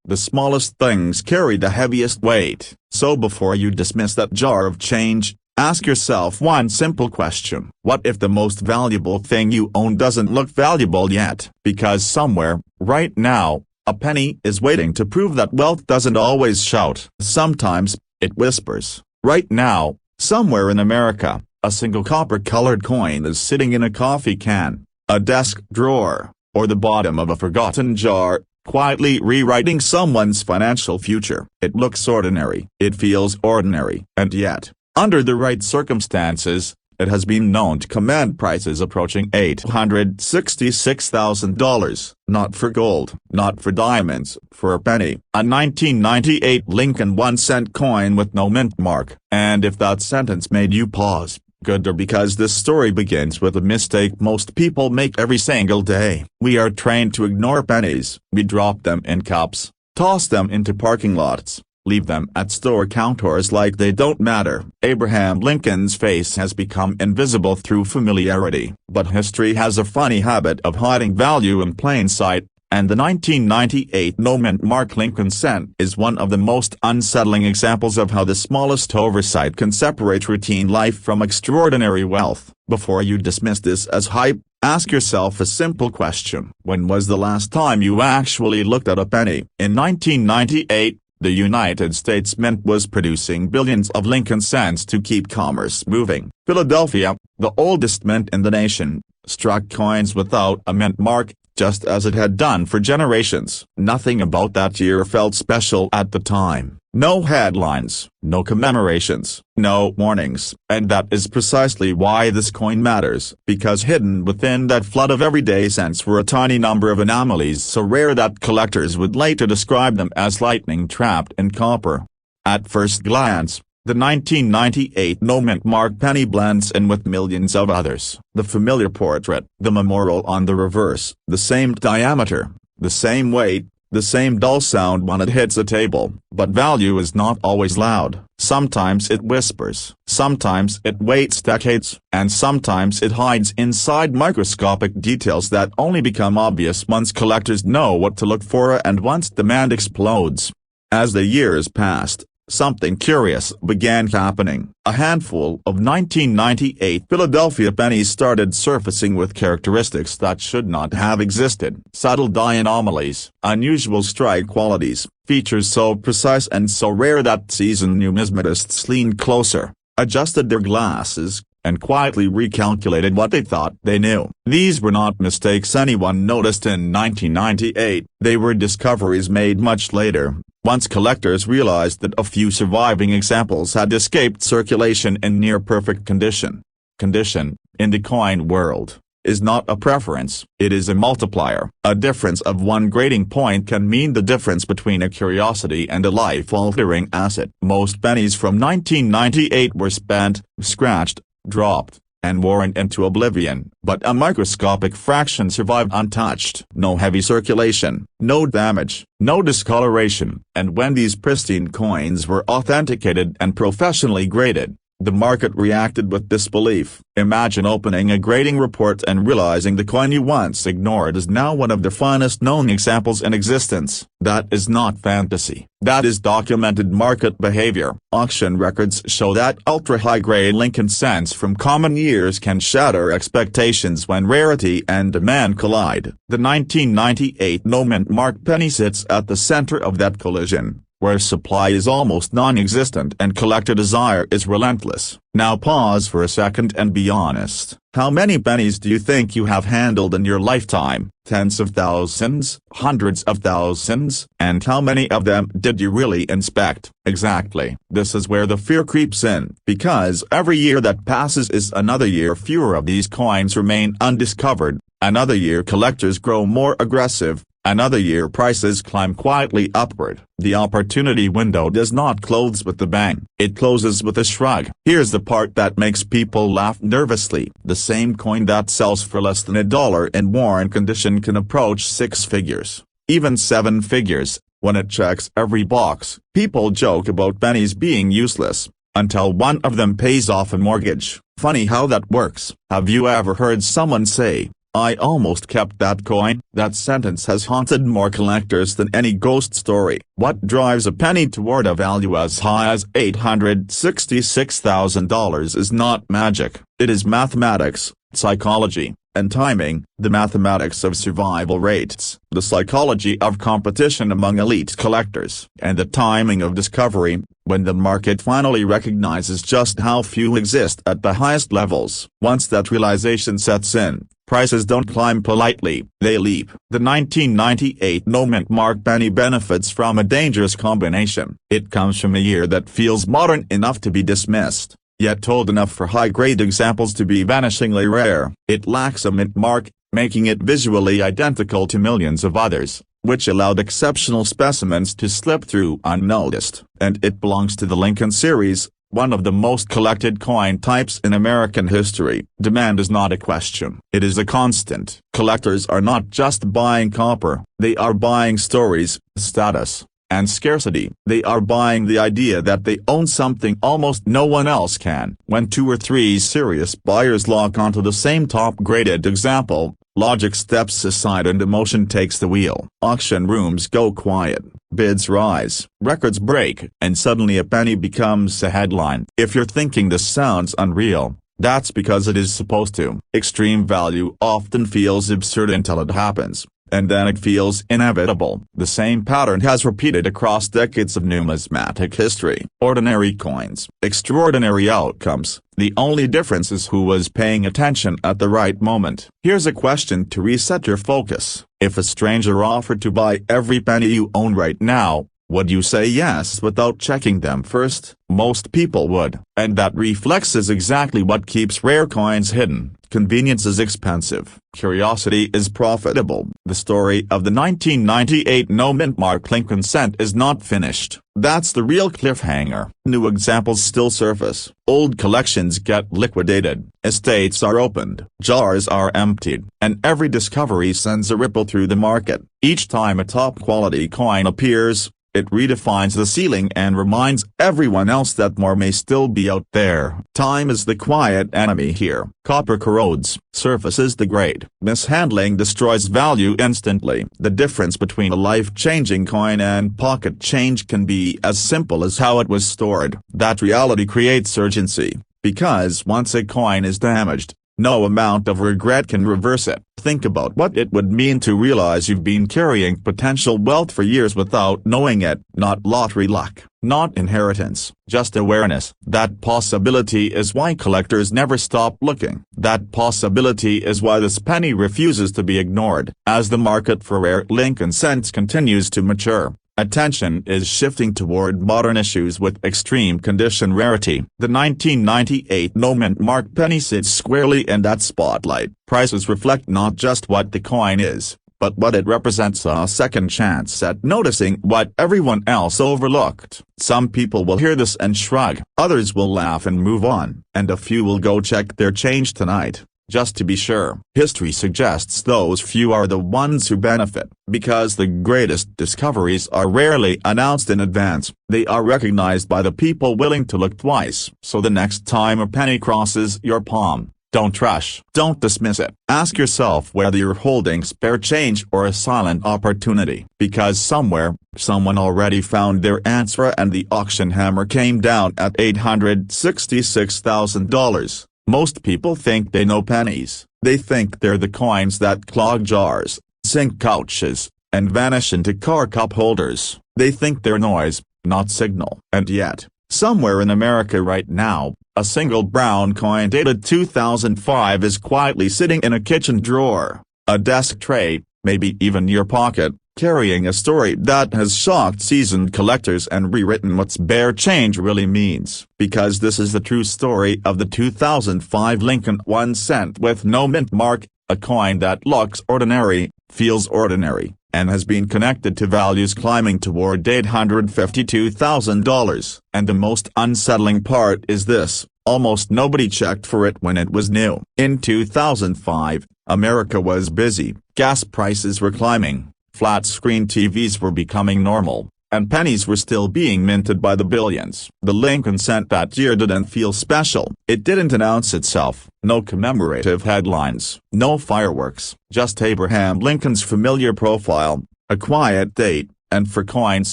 The smallest things carry the heaviest weight. So before you dismiss that jar of change, ask yourself one simple question. What if the most valuable thing you own doesn't look valuable yet? Because somewhere, right now, a penny is waiting to prove that wealth doesn't always shout. Sometimes, it whispers. Right now, somewhere in America, a single copper-colored coin is sitting in a coffee can, a desk drawer, or the bottom of a forgotten jar, quietly rewriting someone's financial future. It looks ordinary. It feels ordinary. And yet, under the right circumstances, it has been known to command prices approaching $866,000. Not for gold, not for diamonds, for a penny. A 1998 Lincoln 1-cent coin with no mint mark. And if that sentence made you pause, good, or because this story begins with a mistake most people make every single day. We are trained to ignore pennies. We drop them in cups, toss them into parking lots, leave them at store counters like they don't matter. Abraham Lincoln's face has become invisible through familiarity. But history has a funny habit of hiding value in plain sight, and the 1998 no-mint mark Lincoln cent is one of the most unsettling examples of how the smallest oversight can separate routine life from extraordinary wealth. Before you dismiss this as hype, ask yourself a simple question. When was the last time you actually looked at a penny? In 1998, the United States Mint was producing billions of Lincoln cents to keep commerce moving. Philadelphia, the oldest mint in the nation, struck coins without a mint mark, just as it had done for generations. Nothing about that year felt special at the time. No headlines, no commemorations, no warnings. And that is precisely why this coin matters, because hidden within that flood of everyday cents were a tiny number of anomalies so rare that collectors would later describe them as lightning trapped in copper. At first glance, the 1998 no-mint mark penny blends in with millions of others. The familiar portrait, the memorial on the reverse, the same diameter, the same weight, the same dull sound when it hits a table. But value is not always loud. Sometimes it whispers, sometimes it waits decades, and sometimes it hides inside microscopic details that only become obvious once collectors know what to look for and once demand explodes. As the years passed, something curious began happening. A handful of 1998 Philadelphia pennies started surfacing with characteristics that should not have existed. Subtle die anomalies, unusual strike qualities, features so precise and so rare that seasoned numismatists leaned closer, adjusted their glasses, and quietly recalculated what they thought they knew. These were not mistakes anyone noticed in 1998, they were discoveries made much later, once collectors realized that a few surviving examples had escaped circulation in near-perfect condition. Condition, in the coin world, is not a preference, it is a multiplier. A difference of one grading point can mean the difference between a curiosity and a life-altering asset. Most pennies from 1998 were spent, scratched, dropped, and worn into oblivion. But a microscopic fraction survived untouched. No heavy circulation, no damage, no discoloration. And when these pristine coins were authenticated and professionally graded, the market reacted with disbelief. Imagine opening a grading report and realizing the coin you once ignored is now one of the finest known examples in existence. That is not fantasy. That is documented market behavior. Auction records show that ultra-high-grade Lincoln cents from common years can shatter expectations when rarity and demand collide. The 1998 no-mint mark penny sits at the center of that collision, where supply is almost non-existent and collector desire is relentless. Now pause for a second and be honest. How many pennies do you think you have handled in your lifetime? Tens of thousands? Hundreds of thousands? And how many of them did you really inspect? Exactly. This is where the fear creeps in. Because every year that passes is another year fewer of these coins remain undiscovered. Another year collectors grow more aggressive. Another year prices climb quietly upward. The opportunity window does not close with a bang. It closes with a shrug. Here's the part that makes people laugh nervously. The same coin that sells for less than $1 in worn condition can approach 6 figures, even 7 figures, when it checks every box. People joke about pennies being useless, until one of them pays off a mortgage. Funny how that works. Have you ever heard someone say, "I almost kept that coin." That sentence has haunted more collectors than any ghost story. What drives a penny toward a value as high as $866,000 is not magic. It is mathematics, psychology, and timing, the mathematics of survival rates, the psychology of competition among elite collectors, and the timing of discovery, when the market finally recognizes just how few exist at the highest levels. Once that realization sets in, prices don't climb politely, they leap. The 1998 no-mint-mark penny benefits from a dangerous combination. It comes from a year that feels modern enough to be dismissed, yet old enough for high-grade examples to be vanishingly rare. It lacks a mint mark, making it visually identical to millions of others, which allowed exceptional specimens to slip through unnoticed. And it belongs to the Lincoln series, one of the most collected coin types in American history. Demand is not a question. It is a constant. Collectors are not just buying copper, they are buying stories, status, and scarcity. They are buying the idea that they own something almost no one else can. When 2 or 3 serious buyers lock onto the same top-graded example, logic steps aside and emotion takes the wheel. Auction rooms go quiet, bids rise, records break, and suddenly a penny becomes a headline. If you're thinking this sounds unreal, that's because it is supposed to. Extreme value often feels absurd until it happens, and then it feels inevitable. The same pattern has repeated across decades of numismatic history. Ordinary coins, extraordinary outcomes. The only difference is who was paying attention at the right moment. Here's a question to reset your focus. If a stranger offered to buy every penny you own right now, would you say yes without checking them first? Most people would. And that reflex is exactly what keeps rare coins hidden. Convenience is expensive. Curiosity is profitable. The story of the 1998 no-mint-mark Lincoln cent is not finished. That's the real cliffhanger. New examples still surface. Old collections get liquidated. Estates are opened. Jars are emptied. And every discovery sends a ripple through the market. Each time a top-quality coin appears, it redefines the ceiling and reminds everyone else that more may still be out there. Time is the quiet enemy here. Copper corrodes, surfaces degrade. Mishandling destroys value instantly. The difference between a life-changing coin and pocket change can be as simple as how it was stored. That reality creates urgency, because once a coin is damaged, no amount of regret can reverse it. Think about what it would mean to realize you've been carrying potential wealth for years without knowing it. Not lottery luck, not inheritance, just awareness. That possibility is why collectors never stop looking. That possibility is why this penny refuses to be ignored. As the market for rare Lincoln cents continues to mature, attention is shifting toward modern issues with extreme condition rarity. The 1998 no-mint-mark penny sits squarely in that spotlight. Prices reflect not just what the coin is, but what it represents: a second chance at noticing what everyone else overlooked. Some people will hear this and shrug, others will laugh and move on, and a few will go check their change tonight, just to be sure. History suggests those few are the ones who benefit, because the greatest discoveries are rarely announced in advance. They are recognized by the people willing to look twice. So the next time a penny crosses your palm, don't rush. Don't dismiss it. Ask yourself whether you're holding spare change or a silent opportunity. Because somewhere, someone already found their answer, and the auction hammer came down at $866,000. Most people think they know pennies. They think they're the coins that clog jars, sink couches, and vanish into car cup holders. They think they're noise, not signal. And yet, somewhere in America right now, a single brown coin dated 2005 is quietly sitting in a kitchen drawer, a desk tray, maybe even your pocket, carrying a story that has shocked seasoned collectors and rewritten what spare change really means. Because this is the true story of the 2005 Lincoln 1 cent with no mint mark, a coin that looks ordinary, feels ordinary, and has been connected to values climbing toward $852,000. And the most unsettling part is this: almost nobody checked for it when it was new. In 2005, America was busy, gas prices were climbing, flat-screen TVs were becoming normal, and pennies were still being minted by the billions. The Lincoln cent that year didn't feel special. It didn't announce itself. No commemorative headlines, no fireworks, just Abraham Lincoln's familiar profile, a quiet date, and for coins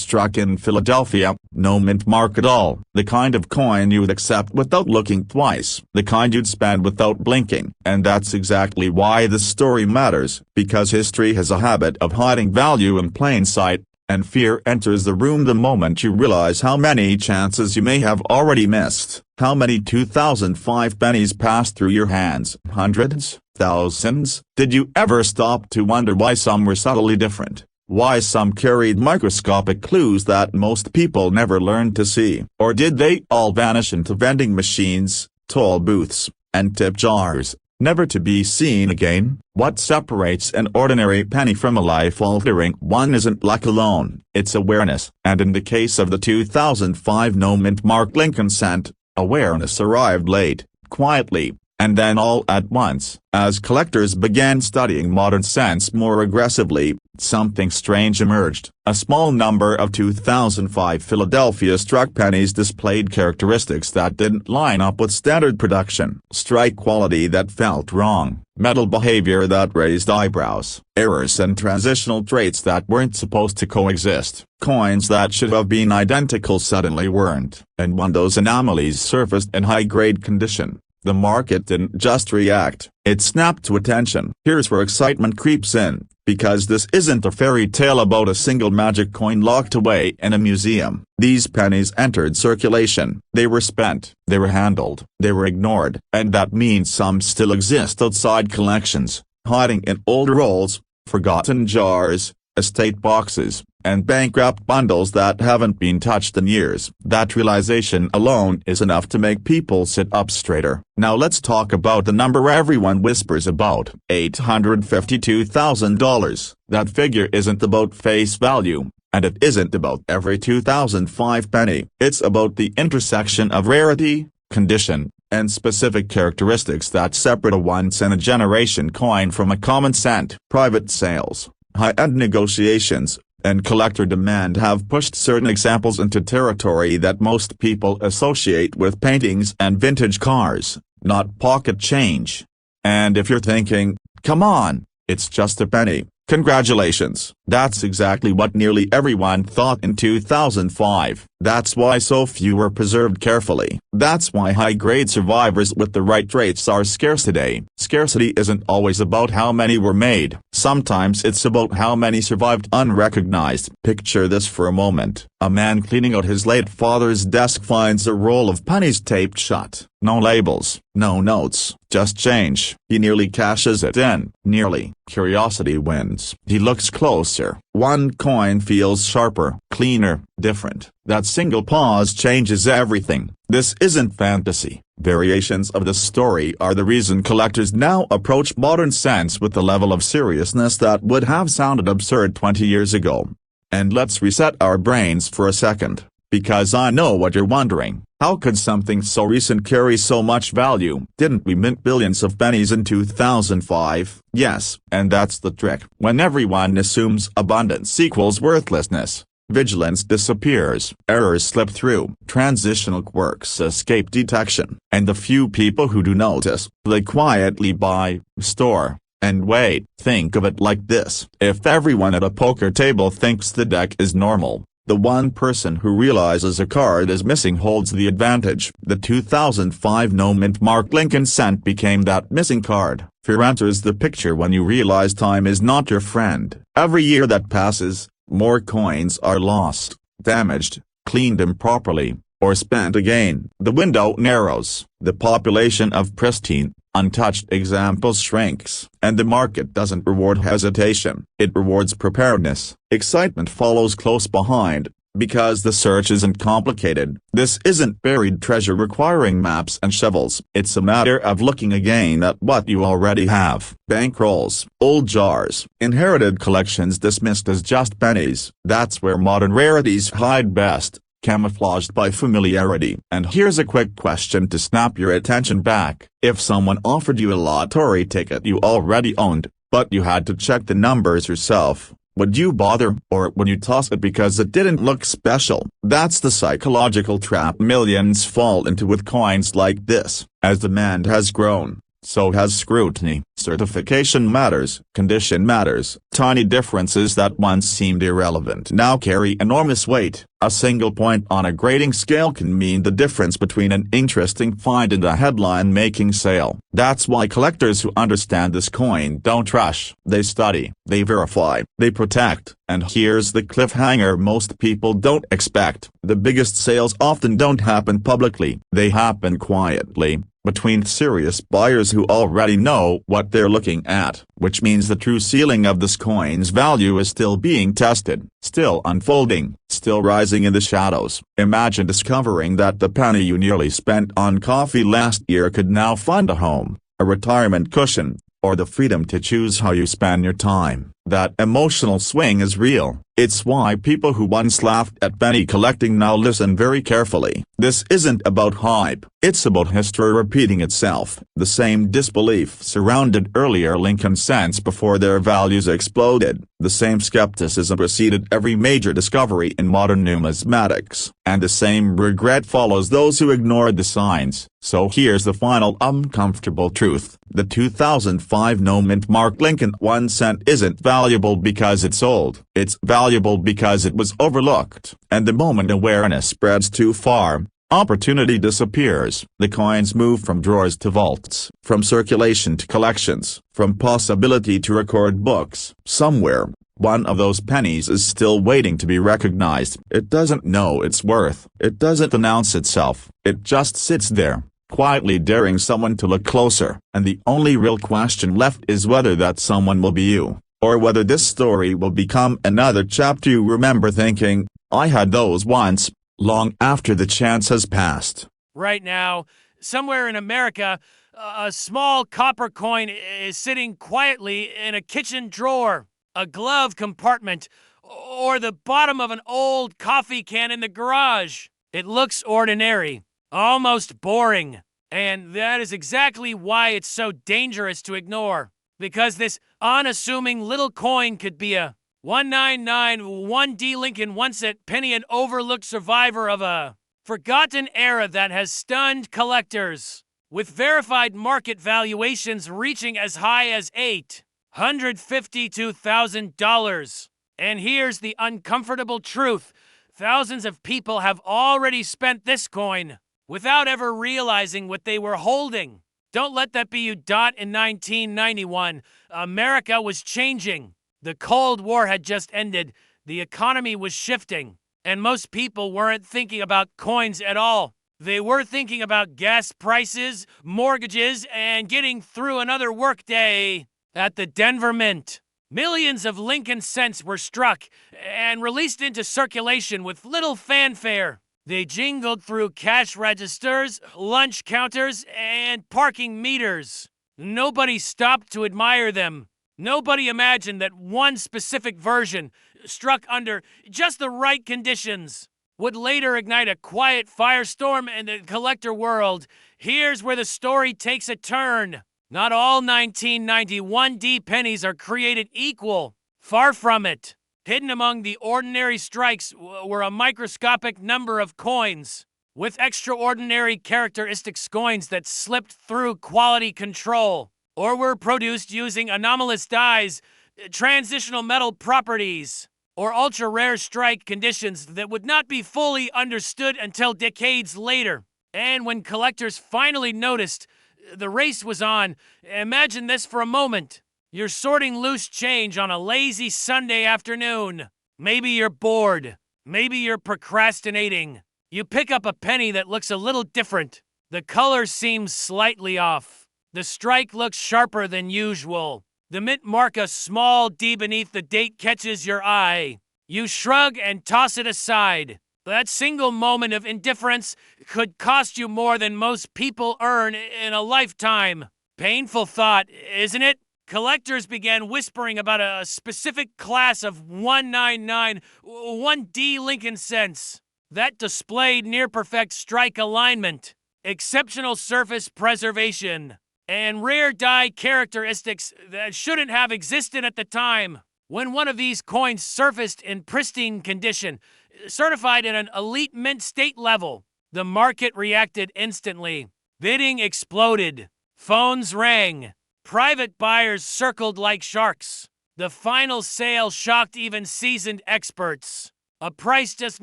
struck in Philadelphia, no mint mark at all. The kind of coin you'd accept without looking twice. The kind you'd spend without blinking. And that's exactly why this story matters, because history has a habit of hiding value in plain sight, and fear enters the room the moment you realize how many chances you may have already missed. How many 2005 pennies passed through your hands? Hundreds? Thousands? Did you ever stop to wonder why some were subtly different? Why some carried microscopic clues that most people never learned to see? Or did they all vanish into vending machines, toll booths, and tip jars, never to be seen again? What separates an ordinary penny from a life-altering one isn't luck alone, it's awareness. And in the case of the 2005 no-mint mark Lincoln cent, awareness arrived late, quietly, and then all at once. As collectors began studying modern cents more aggressively, something strange emerged. A small number of 2005 Philadelphia struck pennies displayed characteristics that didn't line up with standard production. Strike quality that felt wrong, metal behavior that raised eyebrows, errors and transitional traits that weren't supposed to coexist. Coins that should have been identical suddenly weren't. And when those anomalies surfaced in high-grade condition, the market didn't just react, it snapped to attention. Here's where excitement creeps in, because this isn't a fairy tale about a single magic coin locked away in a museum. These pennies entered circulation, they were spent, they were handled, they were ignored, and that means some still exist outside collections, hiding in old rolls, forgotten jars, estate boxes, and bankrupt bundles that haven't been touched in years. That realization alone is enough to make people sit up straighter. Now let's talk about the number everyone whispers about. $852,000. That figure isn't about face value, and it isn't about every 2005 penny. It's about the intersection of rarity, condition, and specific characteristics that separate a once-in-a-generation coin from a common cent. Private sales, high-end negotiations, and collector demand have pushed certain examples into territory that most people associate with paintings and vintage cars, not pocket change. And if you're thinking, come on, it's just a penny, congratulations. That's exactly what nearly everyone thought in 2005. That's why so few were preserved carefully. That's why high-grade survivors with the right traits are scarce today. Scarcity isn't always about how many were made. Sometimes it's about how many survived unrecognized. Picture this for a moment. A man cleaning out his late father's desk finds a roll of pennies taped shut. No labels, no notes, just change. He nearly cashes it in. Nearly. Curiosity wins. He looks closer. One coin feels sharper, cleaner, different. That single pause changes everything. This isn't fantasy. Variations of the story are the reason collectors now approach modern cents with the level of seriousness that would have sounded absurd 20 years ago. And let's reset our brains for a second, because I know what you're wondering. How could something so recent carry so much value? Didn't we mint billions of pennies in 2005? Yes, and that's the trick. When everyone assumes abundance equals worthlessness, vigilance disappears, errors slip through, transitional quirks escape detection, and the few people who do notice, they quietly buy, store, and wait. Think of it like this. If everyone at a poker table thinks the deck is normal, the one person who realizes a card is missing holds the advantage. The 2005 no-mint mark Lincoln cent became that missing card. Fear enters the picture when you realize time is not your friend. Every year that passes, more coins are lost, damaged, cleaned improperly, or spent again. The window narrows, the population of pristine, untouched examples shrinks, and the market doesn't reward hesitation, it rewards preparedness. Excitement follows close behind, because the search isn't complicated. This isn't buried treasure requiring maps and shovels. It's a matter of looking again at what you already have. Bankrolls, old jars, inherited collections dismissed as just pennies. That's where modern rarities hide best, camouflaged by familiarity. And here's a quick question to snap your attention back. If someone offered you a lottery ticket you already owned, but you had to check the numbers yourself, Would you bother, or would you toss it because it didn't look special? That's the psychological trap millions fall into with coins like this. As demand has grown, so has scrutiny. Certification matters, condition matters. Tiny differences that once seemed irrelevant now carry enormous weight. A single point on a grading scale can mean the difference between an interesting find and a headline-making sale. That's why collectors who understand this coin don't rush. They study, they verify, they protect. And here's the cliffhanger most people don't expect. The biggest sales often don't happen publicly. They happen quietly, between serious buyers who already know what they're looking at, which means the true ceiling of this coin's value is still being tested, still unfolding, still rising in the shadows. Imagine discovering that the penny you nearly spent on coffee last year could now fund a home, a retirement cushion, or the freedom to choose how you spend your time. That emotional swing is real. It's why people who once laughed at penny collecting now listen very carefully. This isn't about hype, it's about history repeating itself. The same disbelief surrounded earlier Lincoln cents before their values exploded. The same skepticism preceded every major discovery in modern numismatics. And the same regret follows those who ignored the signs. So here's the final uncomfortable truth. The 2005 no-mint mark Lincoln 1 cent isn't valuable because it's old. It's valuable because it was overlooked. And the moment awareness spreads too far, opportunity disappears. The coins move from drawers to vaults, from circulation to collections, from possibility to record books. Somewhere, one of those pennies is still waiting to be recognized. It doesn't know its worth. It doesn't announce itself. It just sits there, quietly daring someone to look closer. And the only real question left is whether that someone will be you, or whether this story will become another chapter you remember thinking, I had those once, long after the chance has passed. Right now, somewhere in America, a small copper coin is sitting quietly in a kitchen drawer, a glove compartment, or the bottom of an old coffee can in the garage. It looks ordinary, almost boring, and that is exactly why it's so dangerous to ignore. Because this unassuming little coin could be a 1991D Lincoln 1 cent penny, an overlooked survivor of a forgotten era that has stunned collectors, with verified market valuations reaching as high as $852,000. And here's the uncomfortable truth. Thousands of people have already spent this coin without ever realizing what they were holding. Don't let that be you. In 1991, America was changing. The Cold War had just ended, the economy was shifting, and most people weren't thinking about coins at all. They were thinking about gas prices, mortgages, and getting through another workday at the Denver Mint. Millions of Lincoln cents were struck and released into circulation with little fanfare. They jingled through cash registers, lunch counters, and parking meters. Nobody stopped to admire them. Nobody imagined that one specific version, struck under just the right conditions, would later ignite a quiet firestorm in the collector world. Here's where the story takes a turn. Not all 1991D pennies are created equal. Far from it. Hidden among the ordinary strikes were a microscopic number of coins, with extraordinary characteristics, coins that slipped through quality control, or were produced using anomalous dyes, transitional metal properties, or ultra-rare strike conditions that would not be fully understood until decades later. And when collectors finally noticed, the race was on. Imagine this for a moment. You're sorting loose change on a lazy Sunday afternoon. Maybe you're bored. Maybe you're procrastinating. You pick up a penny that looks a little different. The color seems slightly off. The strike looks sharper than usual. The mint mark, a small D beneath the date, catches your eye. You shrug and toss it aside. That single moment of indifference could cost you more than most people earn in a lifetime. Painful thought, isn't it? Collectors began whispering about a specific class of 199-1D Lincoln cents that displayed near-perfect strike alignment, exceptional surface preservation, and rare die characteristics that shouldn't have existed at the time. When one of these coins surfaced in pristine condition, certified at an elite mint state level, the market reacted instantly. Bidding exploded. Phones rang. Private buyers circled like sharks. The final sale shocked even seasoned experts. A price just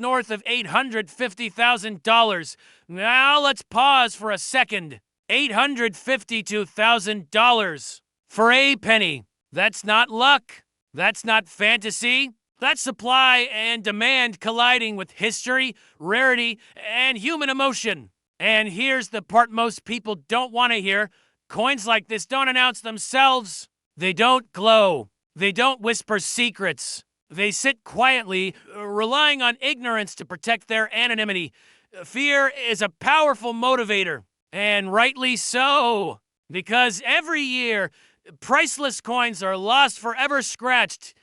north of $850,000. Now let's pause for a second. $852,000 for a penny. That's not luck. That's not fantasy. That's supply and demand colliding with history, rarity, and human emotion. And here's the part most people don't want to hear. Coins like this don't announce themselves. They don't glow. They don't whisper secrets. They sit quietly, relying on ignorance to protect their anonymity. Fear is a powerful motivator, and rightly so, because every year, priceless coins are lost forever, scratched,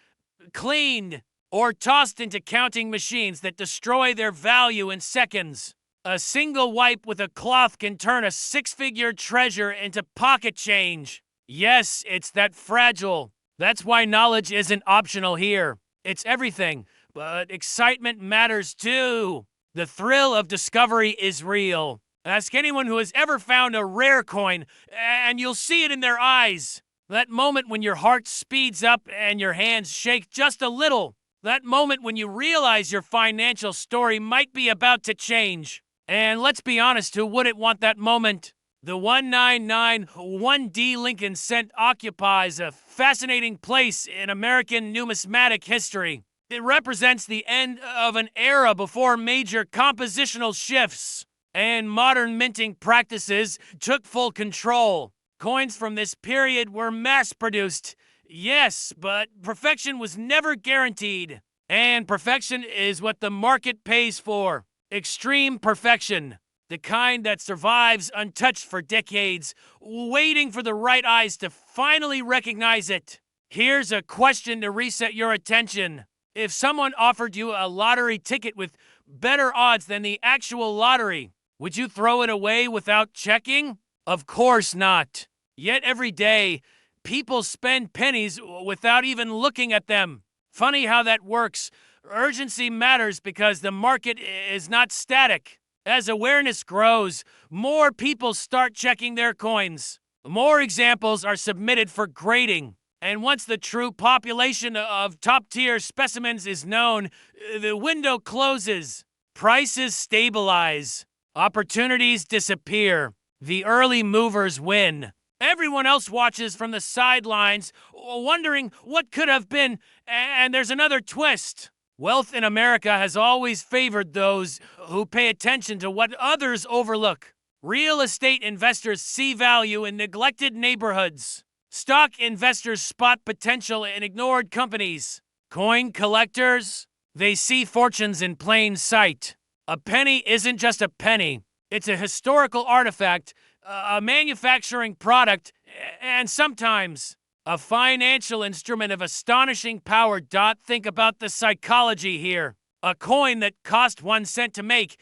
cleaned, or tossed into counting machines that destroy their value in seconds. A single wipe with a cloth can turn a six-figure treasure into pocket change. Yes, it's that fragile. That's why knowledge isn't optional here. It's everything, but excitement matters too. The thrill of discovery is real. Ask anyone who has ever found a rare coin, and you'll see it in their eyes. That moment when your heart speeds up and your hands shake just a little. That moment when you realize your financial story might be about to change. And let's be honest, who wouldn't want that moment? The 1991D Lincoln cent occupies a fascinating place in American numismatic history. It represents the end of an era before major compositional shifts and modern minting practices took full control. Coins from this period were mass-produced, yes, but perfection was never guaranteed. And perfection is what the market pays for. Extreme perfection. The kind that survives untouched for decades, waiting for the right eyes to finally recognize it. Here's a question to reset your attention. If someone offered you a lottery ticket with better odds than the actual lottery, would you throw it away without checking? Of course not. Yet every day, people spend pennies without even looking at them. Funny how that works. Urgency matters because the market is not static. As awareness grows, more people start checking their coins. More examples are submitted for grading. And once the true population of top-tier specimens is known, the window closes. Prices stabilize. Opportunities disappear. The early movers win. Everyone else watches from the sidelines, wondering what could have been, and there's another twist. Wealth in America has always favored those who pay attention to what others overlook. Real estate investors see value in neglected neighborhoods. Stock investors spot potential in ignored companies. Coin collectors, they see fortunes in plain sight. A penny isn't just a penny. It's a historical artifact, a manufacturing product, and sometimes a financial instrument of astonishing power. Think about the psychology here. A coin that cost 1 cent to make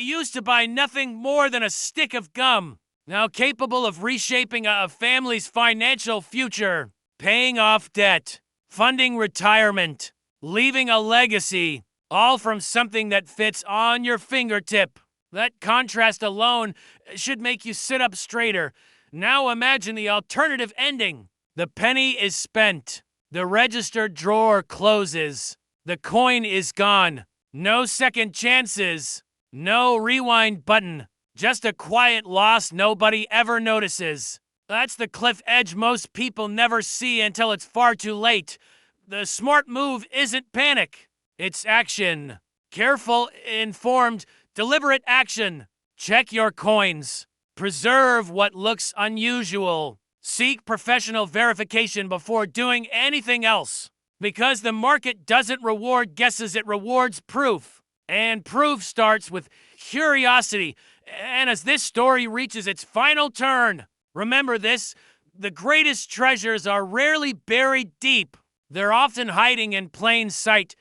used to buy nothing more than a stick of gum. Now capable of reshaping a family's financial future, paying off debt, funding retirement, leaving a legacy, all from something that fits on your fingertip. That contrast alone should make you sit up straighter. Now imagine the alternative ending. The penny is spent. The register drawer closes. The coin is gone. No second chances. No rewind button. Just a quiet loss nobody ever notices. That's the cliff edge most people never see until it's far too late. The smart move isn't panic. It's action. Careful, informed, deliberate action. Check your coins. Preserve what looks unusual. Seek professional verification before doing anything else. Because the market doesn't reward guesses, it rewards proof. And proof starts with curiosity. And as this story reaches its final turn, remember this: the greatest treasures are rarely buried deep. They're often hiding in plain sight,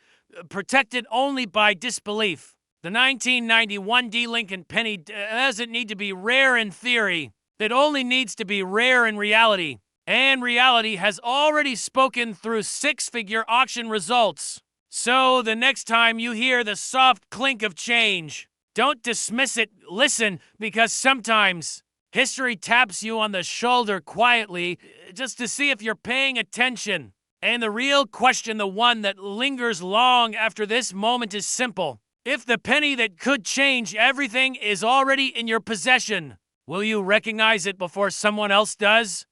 protected only by disbelief. The 1991D Lincoln penny doesn't need to be rare in theory. It only needs to be rare in reality. And reality has already spoken through six-figure auction results. So the next time you hear the soft clink of change, don't dismiss it. Listen, because sometimes history taps you on the shoulder quietly just to see if you're paying attention. And the real question, the one that lingers long after this moment, is simple. If the penny that could change everything is already in your possession, will you recognize it before someone else does?